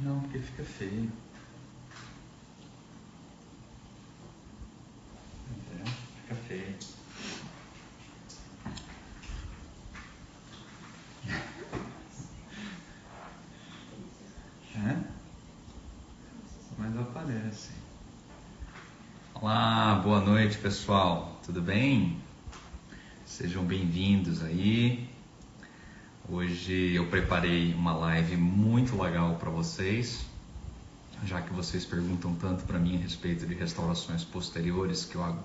Não, porque fica feio. Entendeu? Fica feio. É? Mas aparece. Olá, boa noite, pessoal. Tudo bem? Sejam bem-vindos aí. Hoje eu preparei uma live muito legal para vocês, já que vocês perguntam tanto para mim a respeito de restaurações posteriores, que eu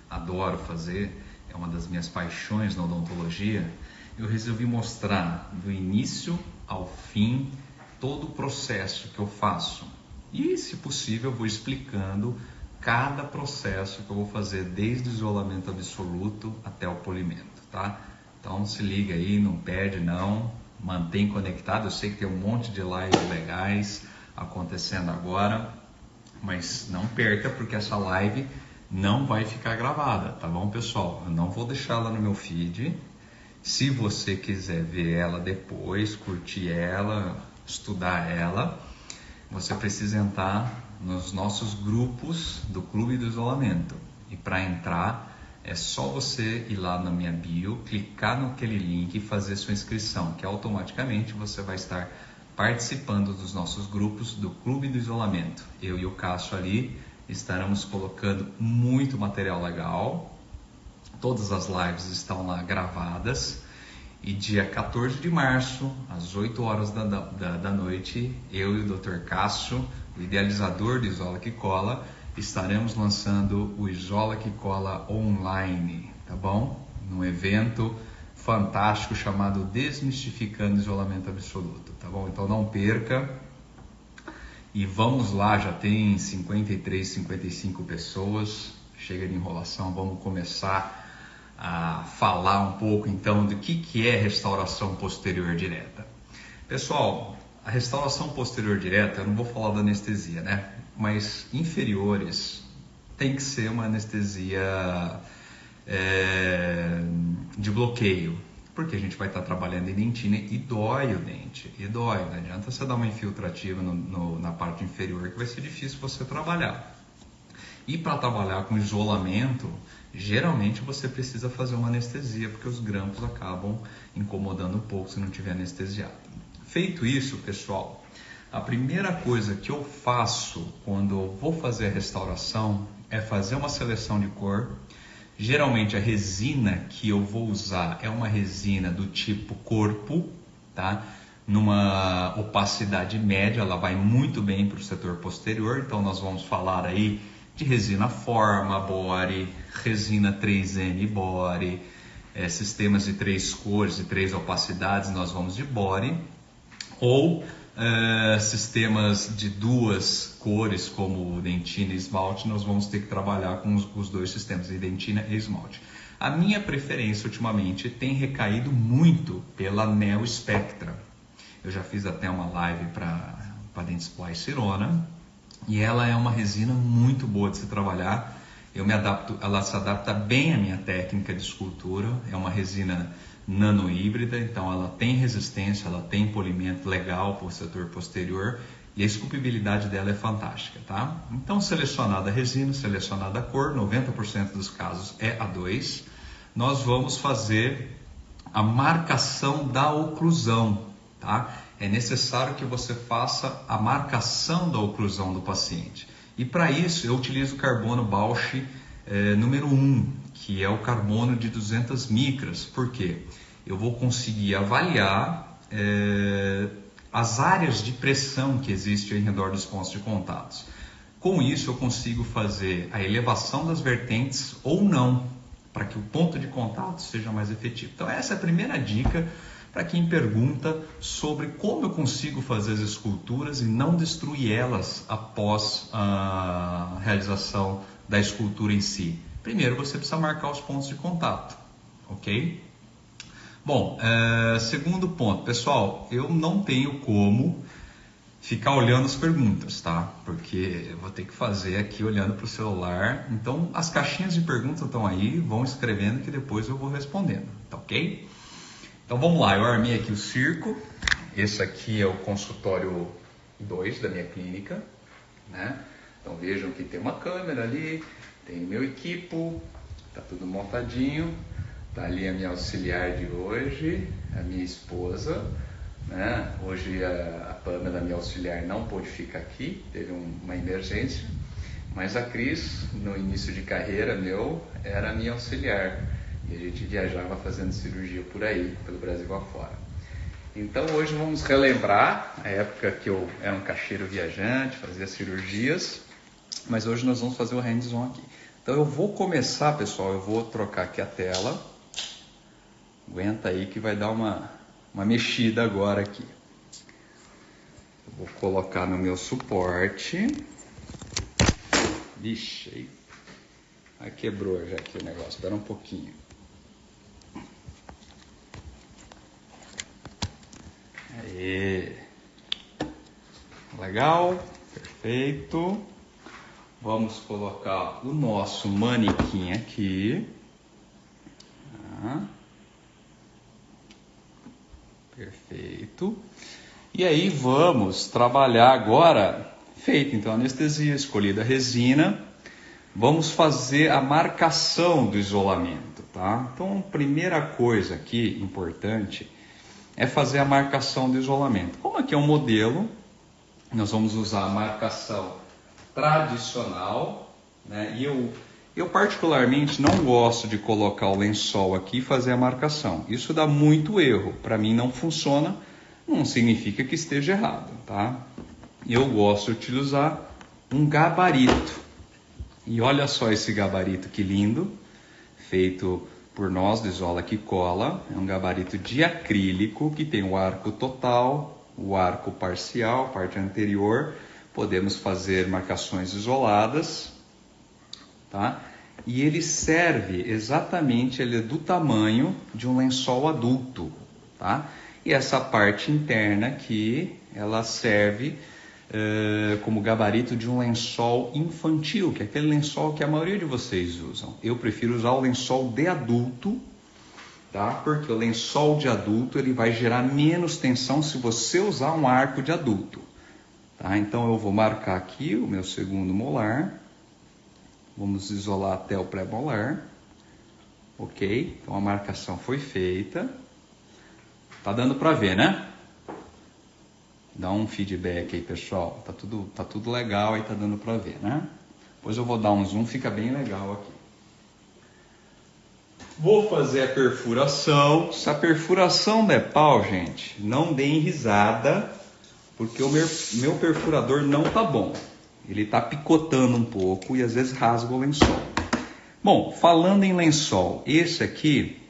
adoro fazer, é uma das minhas paixões na odontologia. Eu resolvi mostrar do início ao fim todo o processo que eu faço e, se possível, eu vou explicando cada processo que eu vou fazer, desde o isolamento absoluto até o polimento, tá? Então se liga aí, não perde não, mantém conectado. Eu sei que tem um monte de lives legais acontecendo agora, mas não perca, porque essa live não vai ficar gravada, tá bom, pessoal? Eu não vou deixar ela no meu feed. Se você quiser ver ela depois, curtir ela, estudar ela, você precisa entrar nos nossos grupos do Clube do Isolamento. E para entrar, é só você ir lá na minha bio, clicar naquele link e fazer sua inscrição, que automaticamente você vai estar participando dos nossos grupos do Clube do Isolamento. Eu e o Cássio ali estaremos colocando muito material legal. Todas as lives estão lá gravadas. E dia 14 de março, às 8 horas da noite, eu e o Dr. Cássio, o idealizador do Isola que Cola, estaremos lançando o Isola que Cola online, tá bom? Num evento fantástico chamado Desmistificando Isolamento Absoluto, tá bom? Então não perca. E vamos lá, já tem 53, 55 pessoas. Chega de enrolação, vamos começar a falar um pouco então do que é restauração posterior direta. Pessoal, a restauração posterior direta, eu não vou falar da anestesia, né? Mas inferiores tem que ser uma anestesia de bloqueio, porque a gente vai estar trabalhando em dentina e dói o dente, e dói, não adianta você dar uma infiltrativa na parte inferior que vai ser difícil você trabalhar. E para trabalhar com isolamento, geralmente você precisa fazer uma anestesia, porque os grampos acabam incomodando um pouco se não tiver anestesiado. Feito isso, pessoal, a primeira coisa que eu faço quando eu vou fazer a restauração é fazer uma seleção de cor. Geralmente a resina que eu vou usar é uma resina do tipo corpo, tá? Numa opacidade média, ela vai muito bem para o setor posterior, então nós vamos falar aí de resina Forma Body, resina 3N Body, sistemas de 3 cores e 3 opacidades, nós vamos de Body, ou sistemas de 2 cores como dentina e esmalte, nós vamos ter que trabalhar com os 2 sistemas, de dentina e esmalte. A minha preferência ultimamente tem recaído muito pela Neo Spectra. Eu já fiz até uma live para Dentsply Cirona, e ela é uma resina muito boa de se trabalhar. Eu me adapto, ela se adapta bem à minha técnica de escultura. É uma resina nano híbrida, então ela tem resistência, ela tem polimento legal para o setor posterior e a esculpibilidade dela é fantástica, tá? Então, selecionada a resina, selecionada a cor, 90% dos casos é A2, nós vamos fazer a marcação da oclusão, tá? É necessário que você faça a marcação da oclusão do paciente. E para isso eu utilizo o carbono Bausch número 1, que é o carbono de 200 micras. Por quê? Eu vou conseguir avaliar as áreas de pressão que existem em redor dos pontos de contatos. Com isso eu consigo fazer a elevação das vertentes ou não, para que o ponto de contato seja mais efetivo. Então essa é a primeira dica para quem pergunta sobre como eu consigo fazer as esculturas e não destruir elas após a realização da escultura em si. Primeiro você precisa marcar os pontos de contato, ok? Bom, segundo ponto, pessoal, eu não tenho como ficar olhando as perguntas, tá? Porque eu vou ter que fazer aqui olhando para o celular. Então as caixinhas de perguntas estão aí, vão escrevendo que depois eu vou respondendo, tá ok? Então vamos lá, eu armei aqui o circo, esse aqui é o consultório 2 da minha clínica, né? Então vejam que tem uma câmera ali, tem meu equipo, tá tudo montadinho, tá ali a minha auxiliar de hoje, a minha esposa, né? Hoje a Pamela, minha auxiliar, não pôde ficar aqui, teve uma emergência, mas a Cris, no início de carreira meu, era a minha auxiliar e a gente viajava fazendo cirurgia por aí, pelo Brasil afora. Então hoje vamos relembrar a época que eu era um caixeiro viajante, fazia cirurgias, mas hoje nós vamos fazer o hands-on aqui. Então eu vou começar, pessoal, eu vou trocar aqui a tela. Aguenta aí que vai dar uma mexida agora aqui. Eu vou colocar no meu suporte. Vixe, aí quebrou já aqui o negócio, espera um pouquinho. Aí. Legal, perfeito. Vamos colocar o nosso manequim aqui. Perfeito. E aí vamos trabalhar agora, feito então a anestesia, escolhida a resina, vamos fazer a marcação do isolamento, tá? Então, a primeira coisa aqui importante é fazer a marcação do isolamento. Como aqui é um modelo, nós vamos usar a marcação tradicional, né? E eu particularmente não gosto de colocar o lençol aqui e fazer a marcação. Isso dá muito erro. Para mim não funciona, não significa que esteja errado, tá? Eu gosto de utilizar um gabarito. E olha só esse gabarito que lindo, feito por nós do Isola que Cola. É um gabarito de acrílico que tem o arco total, o arco parcial, parte anterior. Podemos fazer marcações isoladas, tá? E ele serve exatamente, ele é do tamanho de um lençol adulto, tá? E essa parte interna aqui, ela serve como gabarito de um lençol infantil, que é aquele lençol que a maioria de vocês usam. Eu prefiro usar o lençol de adulto, tá? Porque o lençol de adulto ele vai gerar menos tensão se você usar um arco de adulto, tá? Então eu vou marcar aqui o meu segundo molar. Vamos isolar até o pré-molar. Ok? Então a marcação foi feita. Tá dando para ver, né? Dá um feedback aí, pessoal. Tá tudo legal aí, tá dando para ver, né? Depois eu vou dar um zoom, fica bem legal aqui. Vou fazer a perfuração. Se a perfuração der pau, gente, não deem risada, porque o meu perfurador não tá bom. Ele está picotando um pouco e às vezes rasga o lençol. Bom, falando em lençol, esse aqui,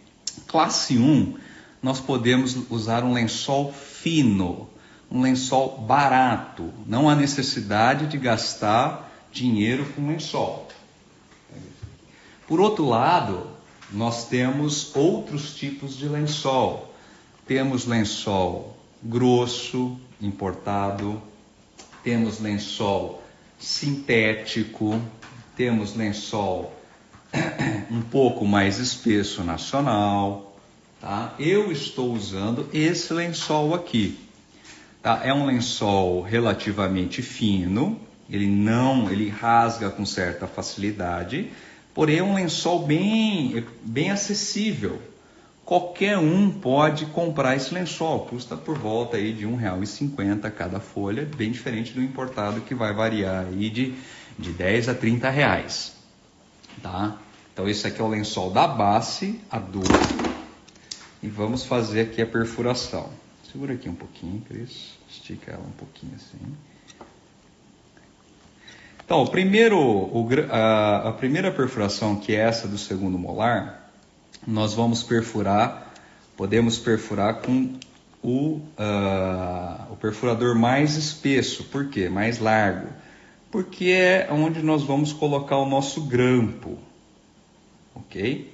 classe 1, nós podemos usar um lençol fino, um lençol barato. Não há necessidade de gastar dinheiro com lençol. Por outro lado, nós temos outros tipos de lençol. Temos lençol grosso, importado, temos lençol sintético, temos lençol um pouco mais espesso nacional, tá? Eu estou usando esse lençol aqui, tá? É um lençol relativamente fino, ele rasga com certa facilidade, porém é um lençol bem acessível. Qualquer um pode comprar esse lençol, custa por volta aí de R$1,50 cada folha, bem diferente do importado que vai variar aí de 10 a 30 reais, tá? Então esse aqui é o lençol da base adulto e vamos fazer aqui a perfuração. Segura aqui um pouquinho, Cris, estica ela um pouquinho assim. Então, a primeira perfuração, que é essa do segundo molar, nós vamos podemos perfurar com o perfurador mais espesso. Por quê? Mais largo. Porque é onde nós vamos colocar o nosso grampo. Ok?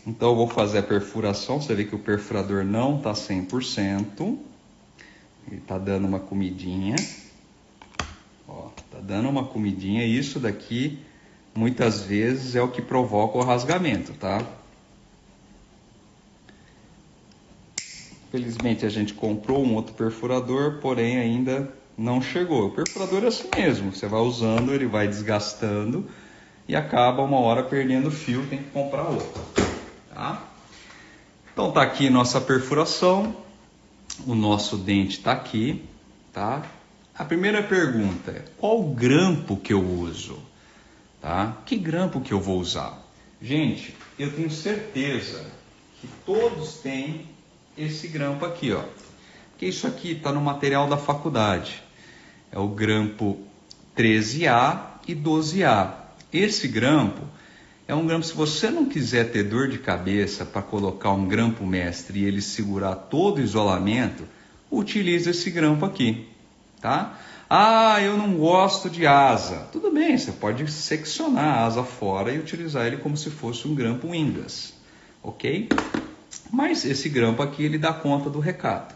Então eu vou fazer a perfuração. Você vê que o perfurador não está 100%. Ele está dando uma comidinha. Ó, tá dando uma comidinha. Isso daqui muitas vezes é o que provoca o rasgamento, tá? Felizmente a gente comprou um outro perfurador, porém ainda não chegou. O perfurador é assim mesmo, você vai usando, ele vai desgastando e acaba uma hora perdendo o fio, tem que comprar outro. Tá? Então tá aqui nossa perfuração, o nosso dente tá aqui, tá? A primeira pergunta é, qual grampo que eu uso? Tá? Que grampo que eu vou usar? Gente, eu tenho certeza que todos têm esse grampo aqui, ó. Que isso aqui está no material da faculdade. É o grampo 13A e 12A. Esse grampo é um grampo, se você não quiser ter dor de cabeça para colocar um grampo mestre e ele segurar todo o isolamento, utilize esse grampo aqui, tá? Ah, eu não gosto de asa. Tudo bem, você pode seccionar a asa fora e utilizar ele como se fosse um grampo Wingas, ok? Mas esse grampo aqui ele dá conta do recado.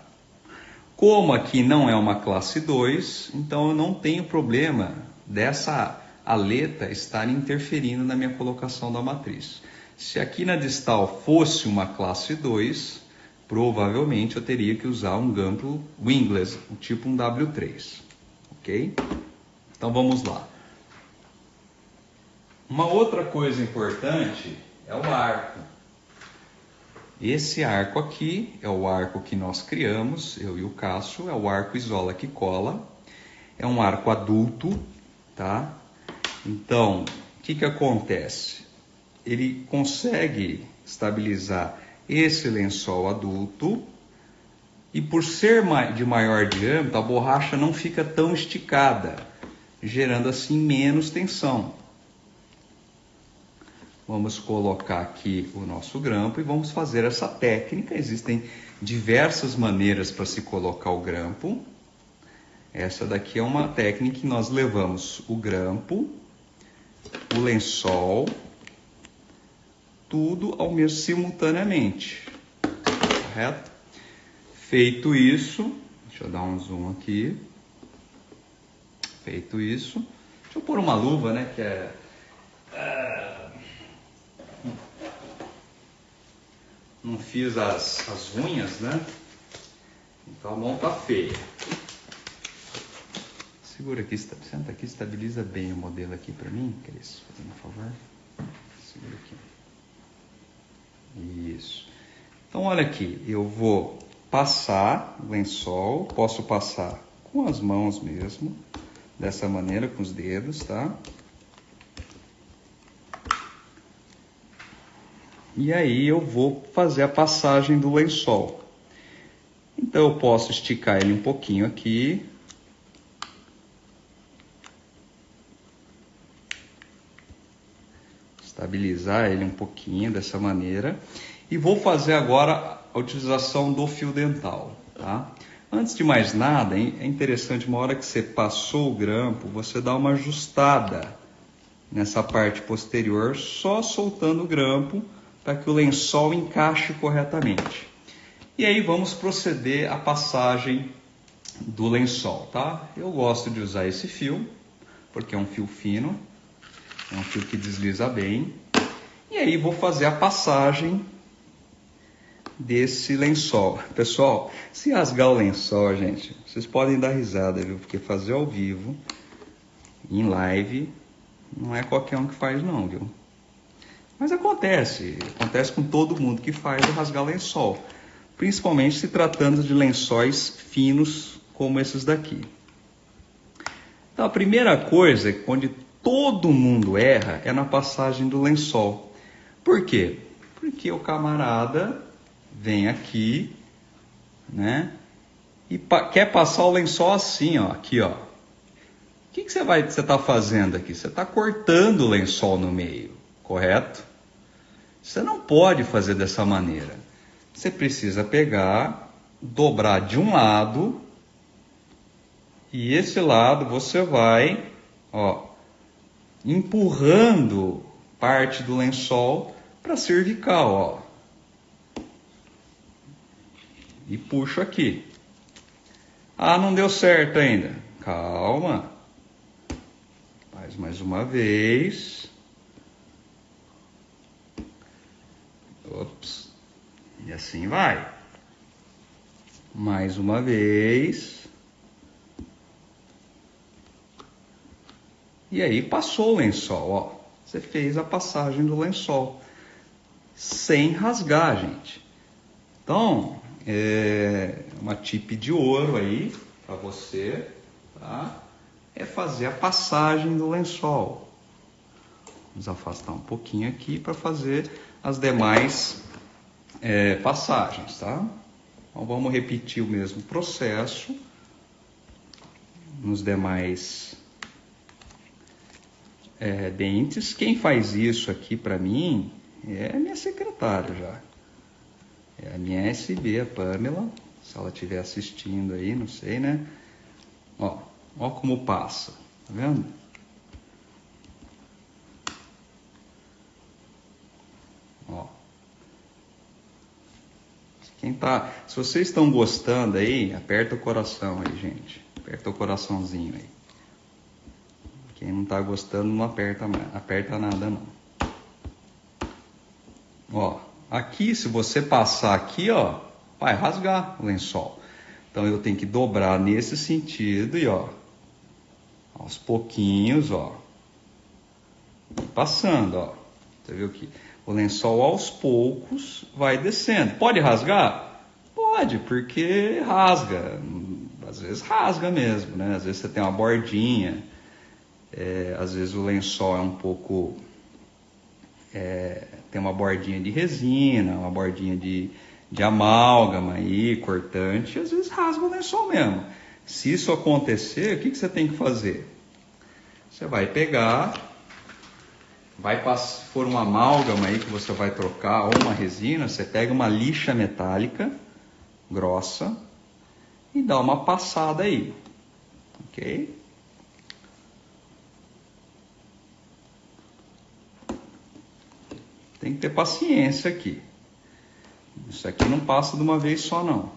Como aqui não é uma classe 2, então eu não tenho problema dessa aleta estar interferindo na minha colocação da matriz. Se aqui na distal fosse uma classe 2, provavelmente eu teria que usar um grampo Wingless, tipo um W3. Ok? Então vamos lá. Uma outra coisa importante é o arco. Esse arco aqui é o arco que nós criamos, eu e o Cássio, é o arco isola que cola. É um arco adulto, tá? Então, o que acontece? Ele consegue estabilizar esse lençol adulto e por ser de maior diâmetro, a borracha não fica tão esticada, gerando assim menos tensão. Vamos colocar aqui o nosso grampo e vamos fazer essa técnica. Existem diversas maneiras para se colocar o grampo. Essa daqui é uma técnica que nós levamos o grampo, o lençol, tudo ao mesmo simultaneamente, correto? Feito isso, deixa eu dar um zoom aqui. Feito isso, deixa eu pôr uma luva, né, que é... Não fiz as unhas, né? Então a mão tá feia. Segura aqui, senta aqui, estabiliza bem o modelo aqui para mim, Cris, fazendo um favor. Segura aqui. Isso. Então olha aqui, eu vou passar o lençol, posso passar com as mãos mesmo, dessa maneira, com os dedos, tá? E aí eu vou fazer a passagem do lençol. Então eu posso esticar ele um pouquinho aqui. Estabilizar ele um pouquinho dessa maneira. E vou fazer agora a utilização do fio dental, tá? Antes de mais nada, é interessante, uma hora que você passou o grampo, você dá uma ajustada nessa parte posterior, só soltando o grampo, para que o lençol encaixe corretamente. E aí vamos proceder à passagem do lençol, tá? Eu gosto de usar esse fio, porque é um fio fino, é um fio que desliza bem. E aí vou fazer a passagem desse lençol. Pessoal, se rasgar o lençol, gente, vocês podem dar risada, viu? Porque fazer ao vivo, em live, não é qualquer um que faz não, viu? Mas acontece com todo mundo que faz o rasgar lençol, principalmente se tratando de lençóis finos como esses daqui. Então a primeira coisa, onde todo mundo erra, é na passagem do lençol. Por quê? Porque o camarada vem aqui, né, e quer passar o lençol assim, ó, aqui, ó. O que você está fazendo aqui? Você está cortando o lençol no meio, correto? Você não pode fazer dessa maneira. Você precisa pegar, dobrar de um lado, e esse lado você vai, ó, empurrando parte do lençol para a cervical, ó. E puxo aqui. Ah, não deu certo ainda. Calma. Faz mais uma vez. Ops. E assim vai. Mais uma vez. E aí passou o lençol, ó. Você fez a passagem do lençol. Sem rasgar, gente. Então, uma tip de ouro aí para você, tá? É fazer a passagem do lençol. Vamos afastar um pouquinho aqui para fazer as demais passagens, tá? Então vamos repetir o mesmo processo nos demais dentes. Quem faz isso aqui para mim é a minha secretária já. É a minha SB, a Pamela. Se ela estiver assistindo aí, não sei, né? Ó como passa, tá vendo? Ó. Se vocês estão gostando aí, aperta o coração aí, gente. Aperta o coraçãozinho aí. Quem não tá gostando, não aperta nada, não. Ó, aqui, se você passar aqui, ó, vai rasgar o lençol. Então, eu tenho que dobrar nesse sentido e, ó, aos pouquinhos, ó, passando, ó. Você viu que o lençol aos poucos vai descendo. Pode rasgar? Pode, porque rasga. Às vezes rasga mesmo, né? Às vezes você tem uma bordinha. Às vezes o lençol é um pouco... tem uma bordinha de resina, uma bordinha de amálgama aí, cortante. Às vezes rasga o lençol mesmo. Se isso acontecer, o que você tem que fazer? Você vai pegar... se for uma amálgama aí que você vai trocar ou uma resina, você pega uma lixa metálica grossa e dá uma passada aí, ok? Tem que ter paciência aqui. Isso aqui não passa de uma vez só, não.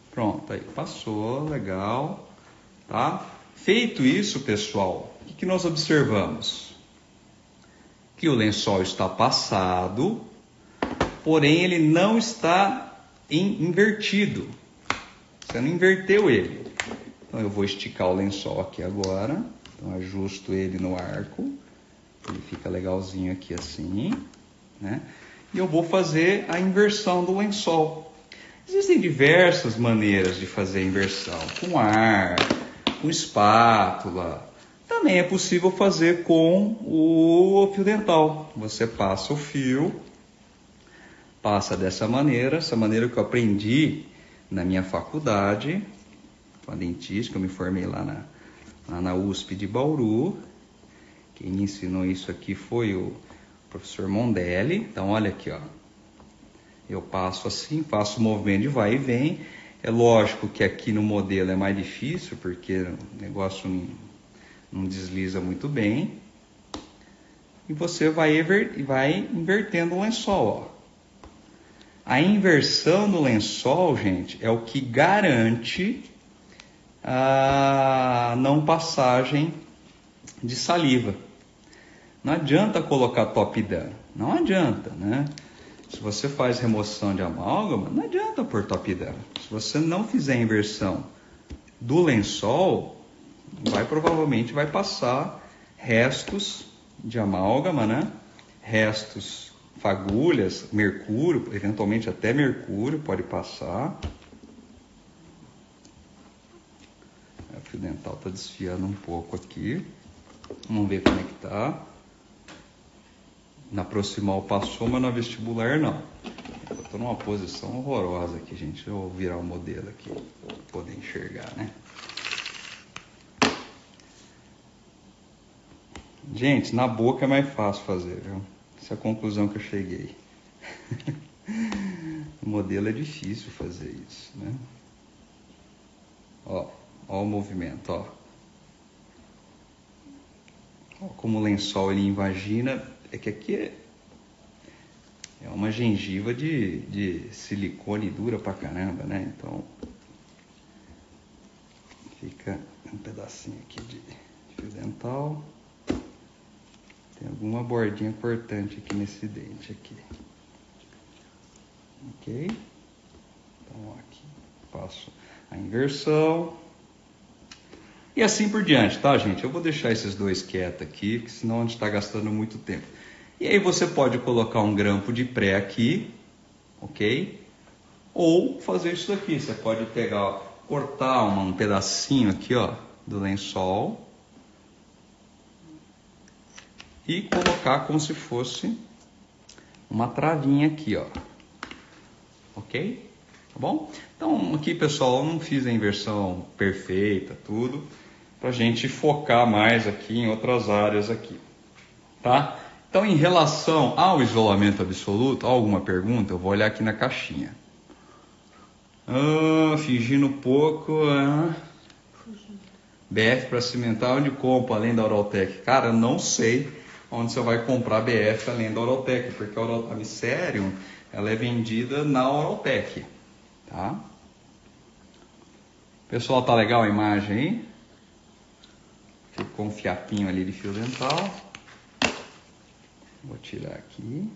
Pronto, aí passou, legal, tá? Feito isso, pessoal, o que nós observamos? Que o lençol está passado, porém ele não está invertido. Você não inverteu ele. Então eu vou esticar o lençol aqui agora. Então ajusto ele no arco. Ele fica legalzinho aqui assim, né? E eu vou fazer a inversão do lençol. Existem diversas maneiras de fazer a inversão. Com ar, com espátula. Também é possível fazer com o fio dental. Você passa o fio, passa dessa maneira, essa maneira que eu aprendi na minha faculdade, com a dentística, eu me formei lá na USP de Bauru. Quem me ensinou isso aqui foi o professor Mondelli. Então, olha aqui, ó. Eu passo assim, faço o movimento de vai e vem. É lógico que aqui no modelo é mais difícil, porque o negócio não desliza muito bem. E você vai invertendo o lençol, ó. A inversão do lençol, gente, é o que garante a não passagem de saliva. Não adianta colocar top dam, não adianta, né? Se você faz remoção de amálgama, não adianta pôr top dam. Se você não fizer a inversão do lençol, provavelmente vai passar restos de amálgama, né? Restos, fagulhas, mercúrio, eventualmente até mercúrio pode passar. O fio dental está desfiando um pouco aqui. Vamos ver como é que tá. Na proximal passou, mas na vestibular não. Eu tô numa posição horrorosa aqui, gente. Eu vou virar o modelo aqui para poder enxergar, né? Gente, na boca é mais fácil fazer, viu? Essa é a conclusão que eu cheguei. O modelo é difícil fazer isso, né? Ó o movimento, ó. Ó como o lençol ele invagina. É que aqui é uma gengiva de silicone dura pra caramba, né? Então fica um pedacinho aqui de fio dental. Tem alguma bordinha cortante aqui nesse dente aqui. Ok? Então aqui faço a inversão. E assim por diante, tá, gente? Eu vou deixar esses dois quietos aqui, porque senão a gente está gastando muito tempo. E aí você pode colocar um grampo de pré aqui, ok? Ou fazer isso daqui. Você pode pegar, cortar um pedacinho aqui, ó, do lençol e colocar como se fosse uma travinha aqui, ó. Ok? Tá bom? Então aqui, pessoal, eu não fiz a inversão perfeita, tudo, pra gente focar mais aqui em outras áreas aqui, tá? Então, em relação ao isolamento absoluto, alguma pergunta? Eu vou olhar aqui na caixinha. Fingindo pouco. BF para cimentar, onde compra além da Oraltec? Cara, eu não sei onde você vai comprar BF além da Oraltec, porque a Micerium, ela é vendida na Oraltec, tá? Pessoal, tá legal a imagem aí? Ficou um fiapinho ali de fio dental. Vou tirar aqui.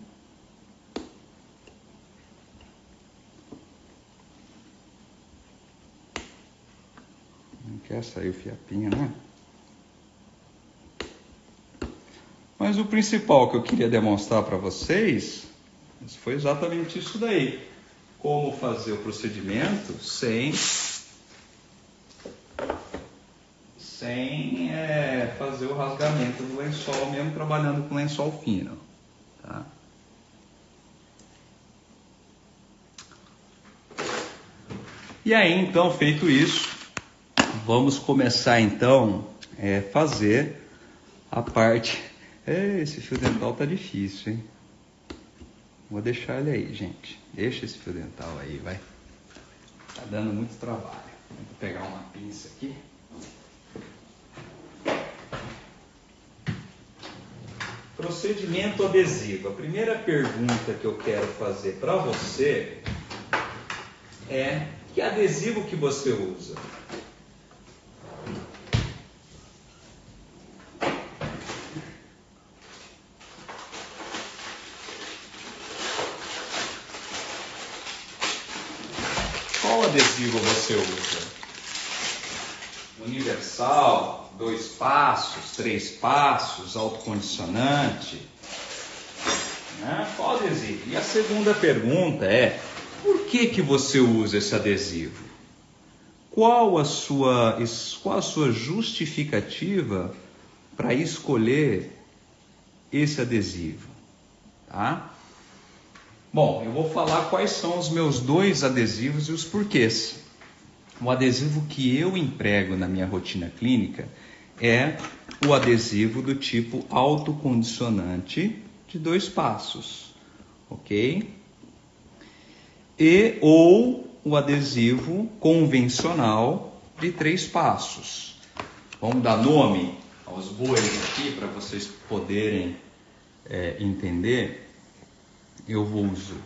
Não quer sair o fiapinho, né? Mas o principal que eu queria demonstrar para vocês foi exatamente isso daí. Como fazer o procedimento sem fazer o rasgamento do lençol, mesmo trabalhando com lençol fino, tá? E aí, então, feito isso, vamos começar então fazer a parte. Esse fio dental tá difícil, hein? Vou deixar ele aí, gente. Deixa esse fio dental aí, vai. Tá dando muito trabalho. Vou pegar uma pinça aqui. Procedimento adesivo. A primeira pergunta que eu quero fazer para você é: que adesivo que você usa? Qual adesivo você usa? Universal, 2 passos, 3 passos, autocondicionante? Qual adesivo? E a segunda pergunta é: por que você usa esse adesivo? Qual a sua justificativa para escolher esse adesivo? Tá? Bom, eu vou falar quais são os meus 2 adesivos e os porquês. O adesivo que eu emprego na minha rotina clínica é o adesivo do tipo autocondicionante de 2 passos, ok? Ou o adesivo convencional de 3 passos. Vamos dar nome aos bois aqui para vocês poderem entender. Eu uso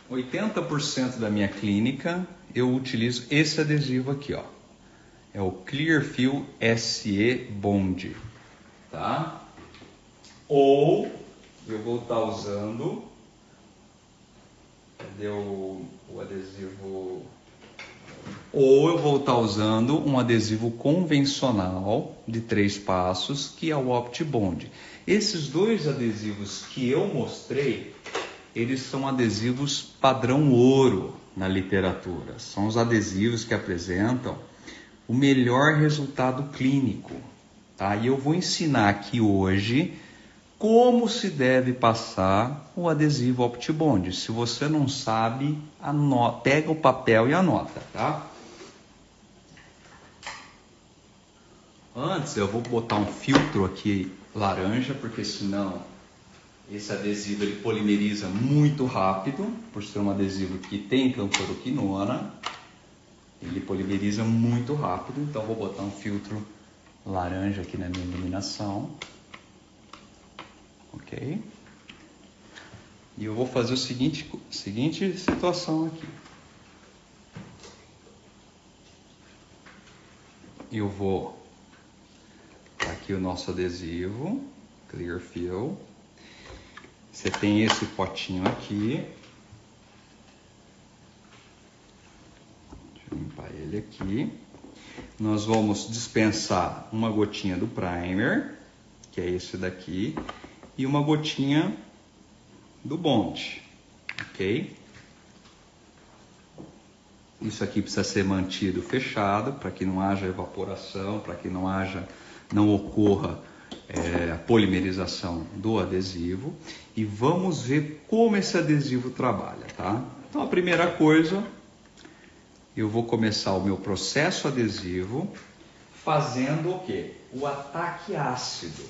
80% da minha clínica, eu utilizo esse adesivo aqui, ó. É o Clearfield SE Bond, tá? Ou eu vou estar usando, cadê o adesivo? Ou eu vou estar usando um adesivo convencional de 3 passos, que é o OptiBond. Esses 2 adesivos que eu mostrei, eles são adesivos padrão ouro na literatura. São os adesivos que apresentam o melhor resultado clínico, tá? E eu vou ensinar aqui hoje como se deve passar o adesivo OptiBond. Se você não sabe, pega o papel e anota, tá? Antes eu vou botar um filtro aqui laranja, porque senão esse adesivo ele polimeriza muito rápido, por ser um adesivo que tem camporoquinona, ele polimeriza muito rápido, então vou botar um filtro laranja aqui na minha iluminação, ok? E eu vou fazer o seguinte situação aqui. Eu vou aqui o nosso adesivo Clearfield. Você tem esse potinho aqui. limpar ele aqui. Nós vamos dispensar uma gotinha do primer, que é esse daqui, e uma gotinha do Bond, ok? Isso aqui precisa ser mantido fechado para que não haja evaporação, para que não ocorra a polimerização do adesivo. E vamos ver como esse adesivo trabalha, tá? Então a primeira coisa, eu vou começar o meu processo adesivo fazendo o quê? O ataque ácido.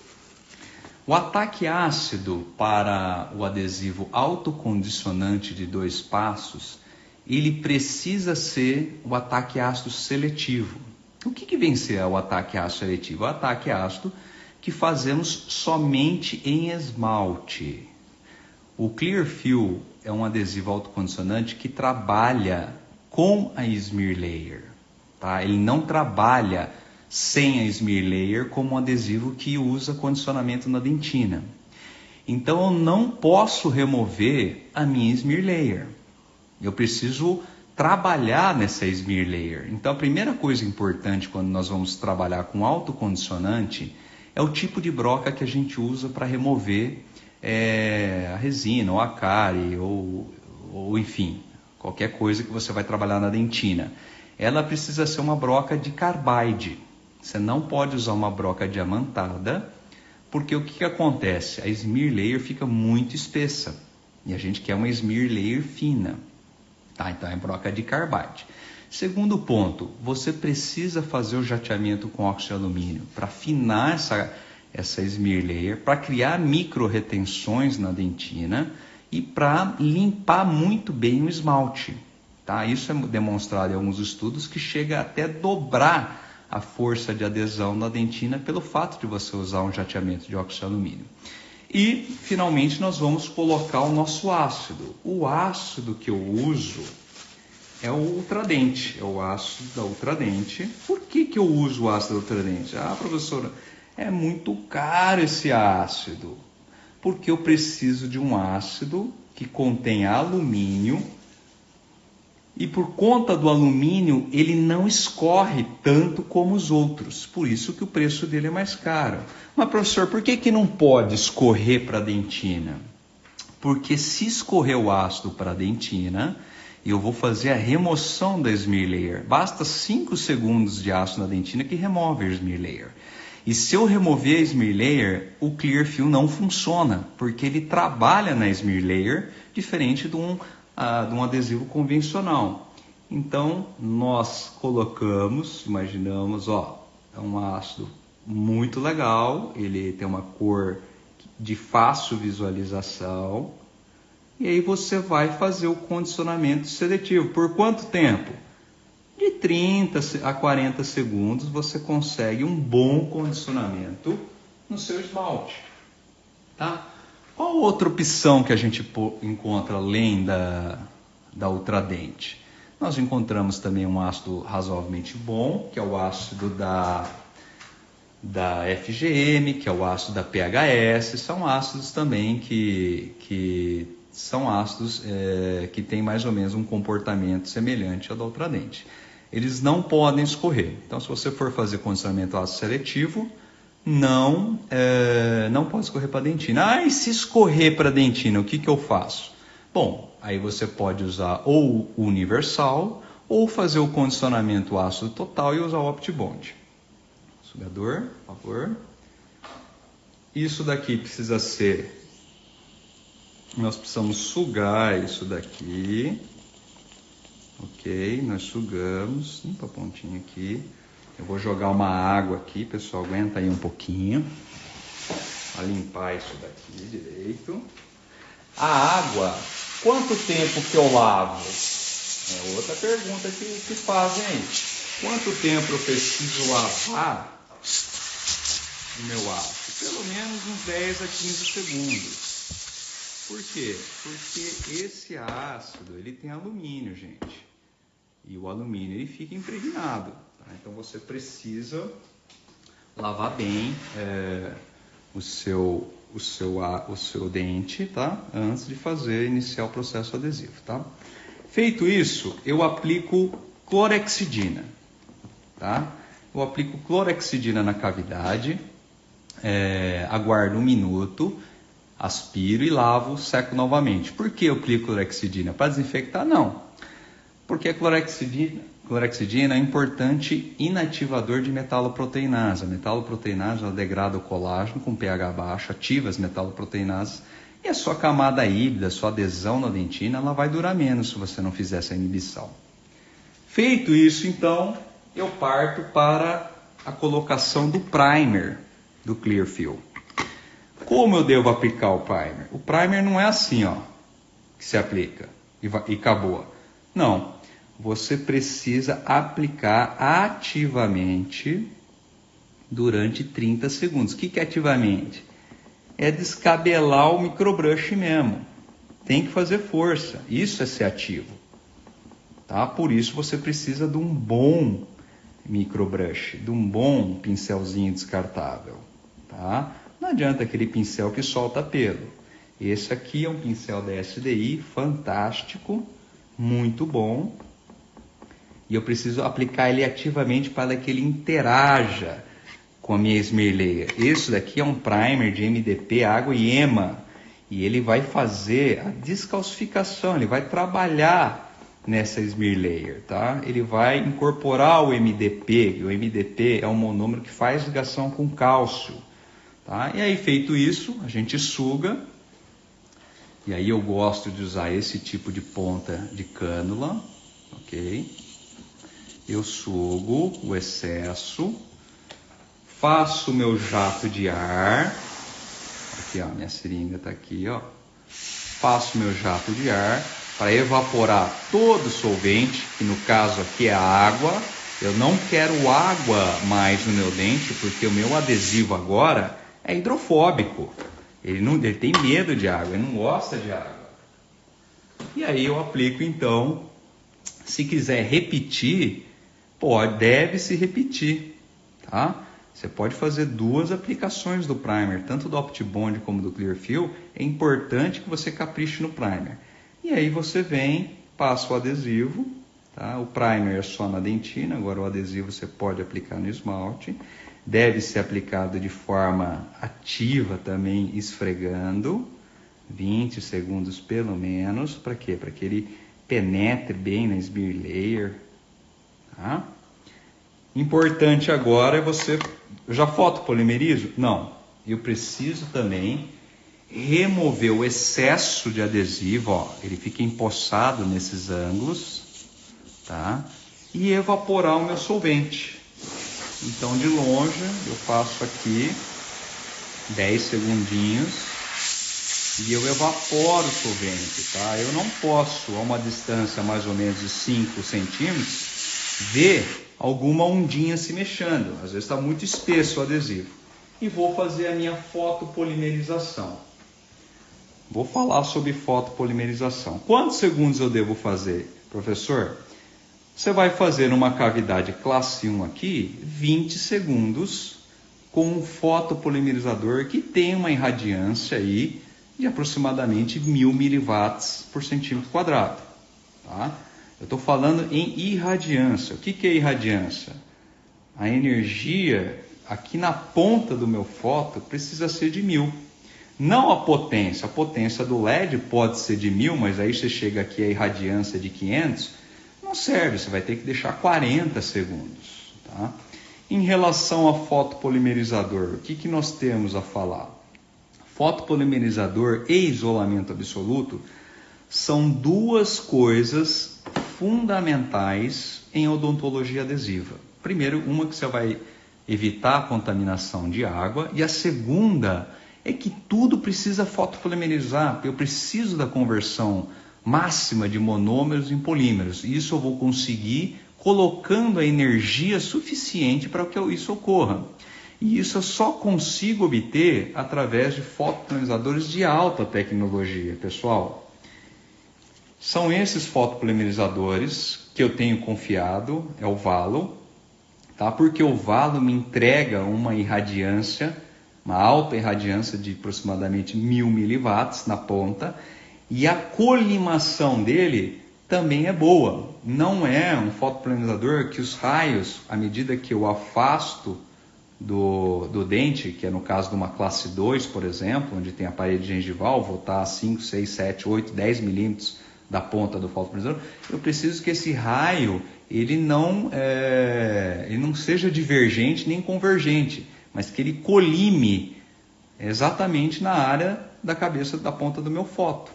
O ataque ácido para o adesivo autocondicionante de 2 passos, ele precisa ser o ataque ácido seletivo. O que vem ser o ataque ácido seletivo? O ataque ácido que fazemos somente em esmalte. O Clearfill é um adesivo autocondicionante que trabalha com a smear layer, tá? Ele não trabalha sem a smear layer como um adesivo que usa condicionamento na dentina. Então eu não posso remover a minha smear layer. Eu preciso trabalhar nessa smear layer. Então a primeira coisa importante quando nós vamos trabalhar com autocondicionante é o tipo de broca que a gente usa para remover a resina, ou a cárie, ou enfim, qualquer coisa que você vai trabalhar na dentina. Ela precisa ser uma broca de carbide. Você não pode usar uma broca diamantada, porque o que acontece? A smear layer fica muito espessa e a gente quer uma smear layer fina. Tá? Então é broca de carbide. Segundo ponto, você precisa fazer o jateamento com óxido de alumínio para afinar essa smear layer, para criar micro retenções na dentina e para limpar muito bem o esmalte. Tá? Isso é demonstrado em alguns estudos que chega até dobrar a força de adesão na dentina pelo fato de você usar um jateamento de óxido de alumínio. E, finalmente, nós vamos colocar o nosso ácido. O ácido que eu uso é o Ultradent, é o ácido da Ultradent. Por que eu uso o ácido da Ultradent? Ah, professora, é muito caro esse ácido. Porque eu preciso de um ácido que contém alumínio e por conta do alumínio ele não escorre tanto como os outros. Por isso que o preço dele é mais caro. Mas professor, por que não pode escorrer para a dentina? Porque se escorrer o ácido para a dentina, eu vou fazer a remoção da smear layer. Basta 5 segundos de ácido na dentina que remove a smear layer. E se eu remover a smear layer, o Clearfill não funciona, porque ele trabalha na smear layer diferente de um adesivo convencional. Então, nós colocamos, imaginamos, é um ácido muito legal, ele tem uma cor de fácil visualização, e aí você vai fazer o condicionamento seletivo. Por quanto tempo? De 30 a 40 segundos você consegue um bom condicionamento no seu esmalte. Tá? Qual outra opção que a gente encontra além da Ultradent? Nós encontramos também um ácido razoavelmente bom, que é o ácido da FGM, que é o ácido da PHS. São ácidos também que são ácidos que têm mais ou menos um comportamento semelhante ao da Ultradent. Eles não podem escorrer. Então, se você for fazer condicionamento ácido seletivo, não pode escorrer para a dentina. E se escorrer para a dentina, o que eu faço? Bom, aí você pode usar ou o universal, ou fazer o condicionamento ácido total e usar o OptiBond. Sugador, por favor. Isso daqui precisa ser... Nós precisamos sugar isso daqui. Ok, nós sugamos. Limpa a pontinha aqui. Eu vou jogar uma água aqui, pessoal, aguenta aí um pouquinho. Para limpar isso daqui direito. A água, quanto tempo que eu lavo? É outra pergunta que fazem aí. Quanto tempo eu preciso lavar o meu ácido? Pelo menos uns 10 a 15 segundos. Por quê? Porque esse ácido, ele tem alumínio, gente. E o alumínio, ele fica impregnado. Tá? Então, você precisa lavar bem o seu dente, tá? Antes de iniciar o processo adesivo, tá? Feito isso, eu aplico clorexidina, tá? Eu aplico clorexidina na cavidade, aguardo 1 minuto, aspiro e lavo, seco novamente. Por que eu aplico clorexidina? Para desinfectar? Não. Porque a clorexidina é um importante inativador de metaloproteinase. A metaloproteinase ela degrada o colágeno com pH baixo, ativa as metaloproteinases e a sua camada híbrida, a sua adesão na dentina, ela vai durar menos se você não fizer essa inibição. Feito isso, então, eu parto para a colocação do primer do Clearfill. Como eu devo aplicar o primer? O primer não é assim, ó, que se aplica e acabou. Não, você precisa aplicar ativamente durante 30 segundos. O que é ativamente? É descabelar o microbrush mesmo. Tem que fazer força. Isso é ser ativo. Tá? Por isso você precisa de um bom microbrush, de um bom pincelzinho descartável. Tá? Não adianta aquele pincel que solta pelo. Esse aqui é um pincel da SDI, fantástico, muito bom. E eu preciso aplicar ele ativamente para que ele interaja com a minha smear layer. Esse daqui é um primer de MDP, água e EMA. E ele vai fazer a descalcificação, ele vai trabalhar nessa smear layer, tá? Ele vai incorporar o MDP, e o MDP é um monômero que faz ligação com cálcio, tá? E aí, feito isso, a gente suga. E aí eu gosto de usar esse tipo de ponta de cânula, ok? Eu sugo o excesso, faço o meu jato de ar, aqui ó, minha seringa está aqui, ó. Faço meu jato de ar para evaporar todo o solvente, que no caso aqui é a água. Eu não quero água mais no meu dente, porque o meu adesivo agora é hidrofóbico. Ele tem medo de água, ele não gosta de água. E aí eu aplico então, se quiser repetir, deve-se repetir, tá? Você pode fazer 2 aplicações do primer, tanto do Optibond como do Clearfill. É importante que você capriche no primer. E aí você vem, passa o adesivo, tá? O primer é só na dentina, agora o adesivo você pode aplicar no esmalte. Deve ser aplicado de forma ativa também, esfregando, 20 segundos pelo menos. Para quê? Para que ele penetre bem na smear layer. Tá? Importante agora é você... Eu já fotopolimerizo? Não. Eu preciso também remover o excesso de adesivo, ó, ele fica empoçado nesses ângulos, tá? E evaporar o meu solvente. Então, de longe, eu faço aqui 10 segundinhos e eu evaporo o solvente, tá? Eu não posso, a uma distância mais ou menos de 5 centímetros, ver alguma ondinha se mexendo. Às vezes está muito espesso o adesivo. E vou fazer a minha fotopolimerização. Vou falar sobre fotopolimerização. Quantos segundos eu devo fazer, professor? Você vai fazer numa cavidade classe 1 aqui, 20 segundos com um fotopolimerizador que tem uma irradiância aí de aproximadamente 1000 miliwatts por centímetro quadrado. Tá? Eu estou falando em irradiância. O que é irradiância? A energia aqui na ponta do meu foto precisa ser de 1000. Não a potência do LED pode ser de 1000, mas aí você chega aqui a irradiância de 500, não serve, você vai ter que deixar 40 segundos. Tá? Em relação a fotopolimerizador, o que nós temos a falar? Fotopolimerizador e isolamento absoluto são 2 coisas fundamentais em odontologia adesiva. Primeiro, uma que você vai evitar a contaminação de água, e a segunda é que tudo precisa fotopolimerizar. Eu preciso da conversão máxima de monômeros em polímeros. E isso eu vou conseguir colocando a energia suficiente para que isso ocorra. E isso eu só consigo obter através de fotopolimerizadores de alta tecnologia, pessoal. São esses fotopolimerizadores que eu tenho confiado, é o Valo, tá? Porque o Valo me entrega uma irradiância, uma alta irradiância de aproximadamente 1000 miliwatts na ponta, e a colimação dele também é boa. Não é um fotopolinizador que os raios, à medida que eu afasto do dente, que é no caso de uma classe 2, por exemplo, onde tem a parede gengival, vou estar a 5, 6, 7, 8, 10 milímetros da ponta do fotopolinizador, eu preciso que esse raio ele não seja divergente nem convergente, mas que ele colime exatamente na área da cabeça da ponta do meu foto.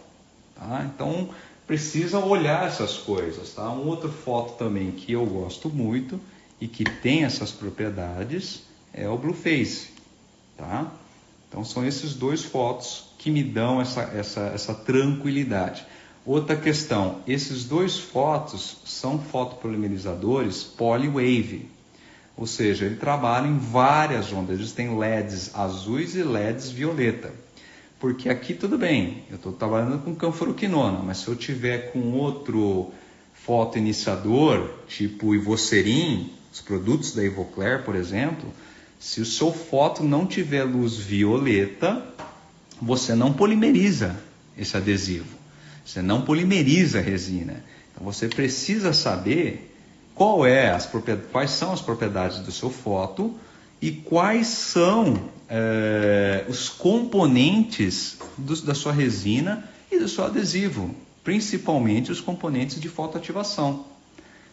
Tá? Então, precisa olhar essas coisas. Tá? Um outro foto também que eu gosto muito e que tem essas propriedades é o Blueface. Tá? Então, são esses dois fotos que me dão essa tranquilidade. Outra questão, esses dois fotos são fotopolimerizadores polywave, ou seja, ele trabalha em várias ondas, eles têm LEDs azuis e LEDs violeta, porque aqui tudo bem, eu estou trabalhando com canforoquinona, mas se eu tiver com outro fotoiniciador, tipo Ivocerin, os produtos da Ivoclar, por exemplo, se o seu foto não tiver luz violeta, você não polimeriza esse adesivo. Você não polimeriza a resina. Então você precisa saber quais são as propriedades do seu foto e quais são os componentes da sua resina e do seu adesivo, principalmente os componentes de fotoativação.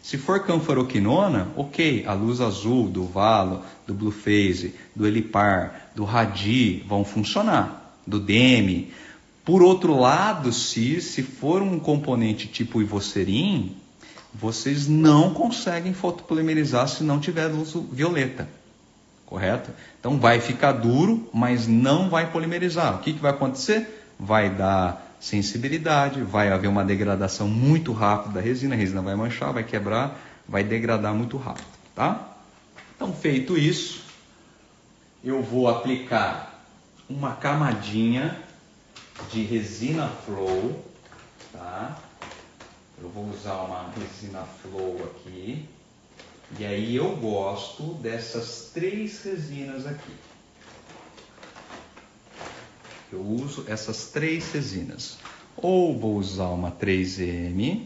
Se for canforoquinona, ok, a luz azul do Valo, do Blueface, do Elipar, do Radi vão funcionar, do Demi. Por outro lado, se for um componente tipo Ivocerin, vocês não conseguem fotopolimerizar se não tiver luz violeta, correto? Então vai ficar duro, mas não vai polimerizar. O que vai acontecer? Vai dar sensibilidade, vai haver uma degradação muito rápida da resina, a resina vai manchar, vai quebrar, vai degradar muito rápido, tá? Então, feito isso, eu vou aplicar uma camadinha de resina flow, tá? Eu vou usar uma resina flow aqui, e aí eu gosto dessas 3 resinas aqui. Eu uso essas 3 resinas. Ou vou usar uma 3M,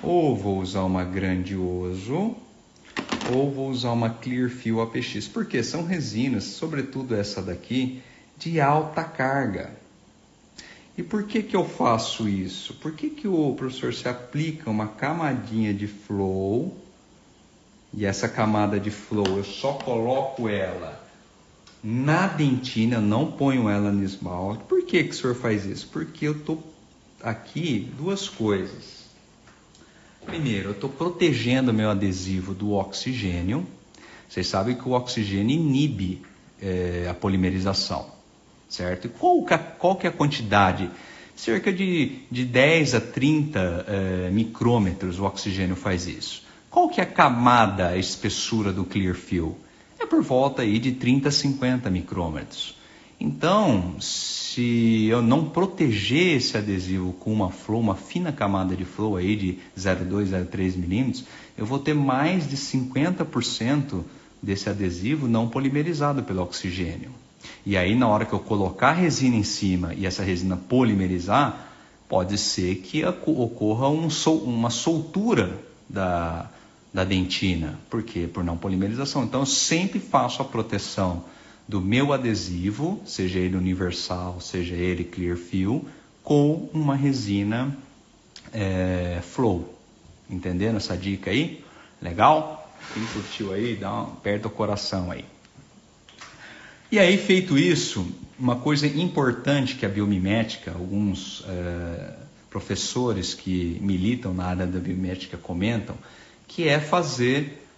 ou vou usar uma Grandioso, ou vou usar uma Clearfield APX. Porque são resinas, sobretudo essa daqui, de alta carga. E por que eu faço isso? Por que o professor se aplica uma camadinha de flow, e essa camada de flow eu só coloco ela na dentina, não ponho ela no esmalte? Por que o senhor faz isso? Porque eu estou aqui, 2 coisas. Primeiro, eu estou protegendo meu adesivo do oxigênio. Vocês sabem que o oxigênio inibe a polimerização. Certo? E qual que é a quantidade? Cerca de 10 a 30 micrômetros o oxigênio faz isso. Qual que é a camada, a espessura do Clearfield? É por volta aí de 30 a 50 micrômetros. Então, se eu não proteger esse adesivo com uma fina camada de flow aí de 0,2, 0,3 milímetros, eu vou ter mais de 50% desse adesivo não polimerizado pelo oxigênio. E aí, na hora que eu colocar a resina em cima e essa resina polimerizar, pode ser que ocorra uma soltura da dentina. Por quê? Por não polimerização. Então, eu sempre faço a proteção do meu adesivo, seja ele universal, seja ele Clearfield, com uma resina flow. Entendendo essa dica aí? Legal? Quem curtiu aí, aperta o coração aí. E aí, feito isso, uma coisa importante que a biomimética, alguns professores que militam na área da biomimética comentam, que é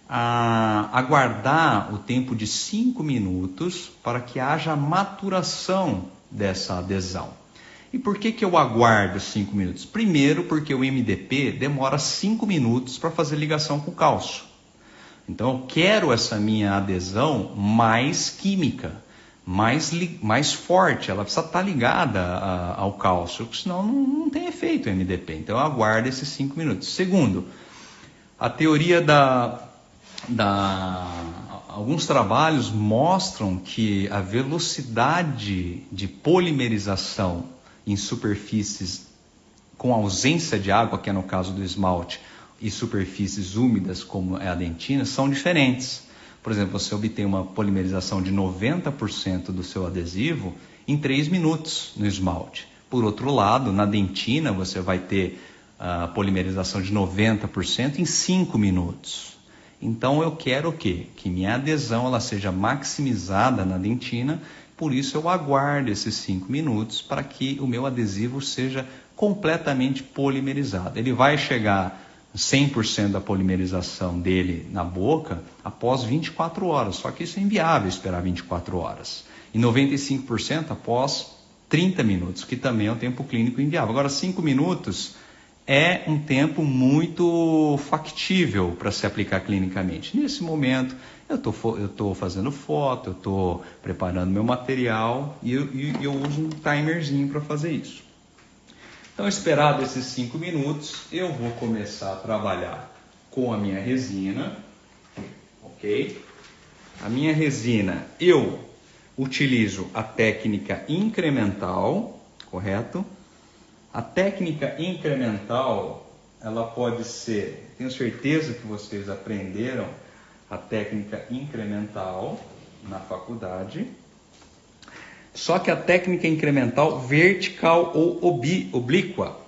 aguardar o tempo de 5 minutos para que haja maturação dessa adesão. E por que eu aguardo 5 minutos? Primeiro, porque o MDP demora 5 minutos para fazer ligação com o cálcio. Então, eu quero essa minha adesão mais química, mais forte. Ela precisa estar ligada ao cálcio, porque senão não tem efeito o MDP. Então, eu aguardo esses 5 minutos. Segundo, a teoria alguns trabalhos mostram que a velocidade de polimerização em superfícies com ausência de água, que é no caso do esmalte, e superfícies úmidas, como é a dentina, são diferentes. Por exemplo, você obtém uma polimerização de 90% do seu adesivo em 3 minutos no esmalte. Por outro lado, na dentina, você vai ter a polimerização de 90% em 5 minutos. Então, eu quero o quê? Que minha adesão ela seja maximizada na dentina, por isso eu aguardo esses 5 minutos para que o meu adesivo seja completamente polimerizado. Ele vai chegar 100% da polimerização dele na boca após 24 horas, só que isso é inviável esperar 24 horas. E 95% após 30 minutos, que também é um tempo clínico inviável. Agora, 5 minutos é um tempo muito factível para se aplicar clinicamente. Nesse momento, eu estou fazendo foto, eu estou preparando meu material e eu uso um timerzinho para fazer isso. Então, esperado esses 5 minutos, eu vou começar a trabalhar com a minha resina, ok? A minha resina, eu utilizo a técnica incremental, correto? A técnica incremental, ela pode ser, tenho certeza que vocês aprenderam a técnica incremental na faculdade. Só que a técnica incremental vertical ou oblíqua,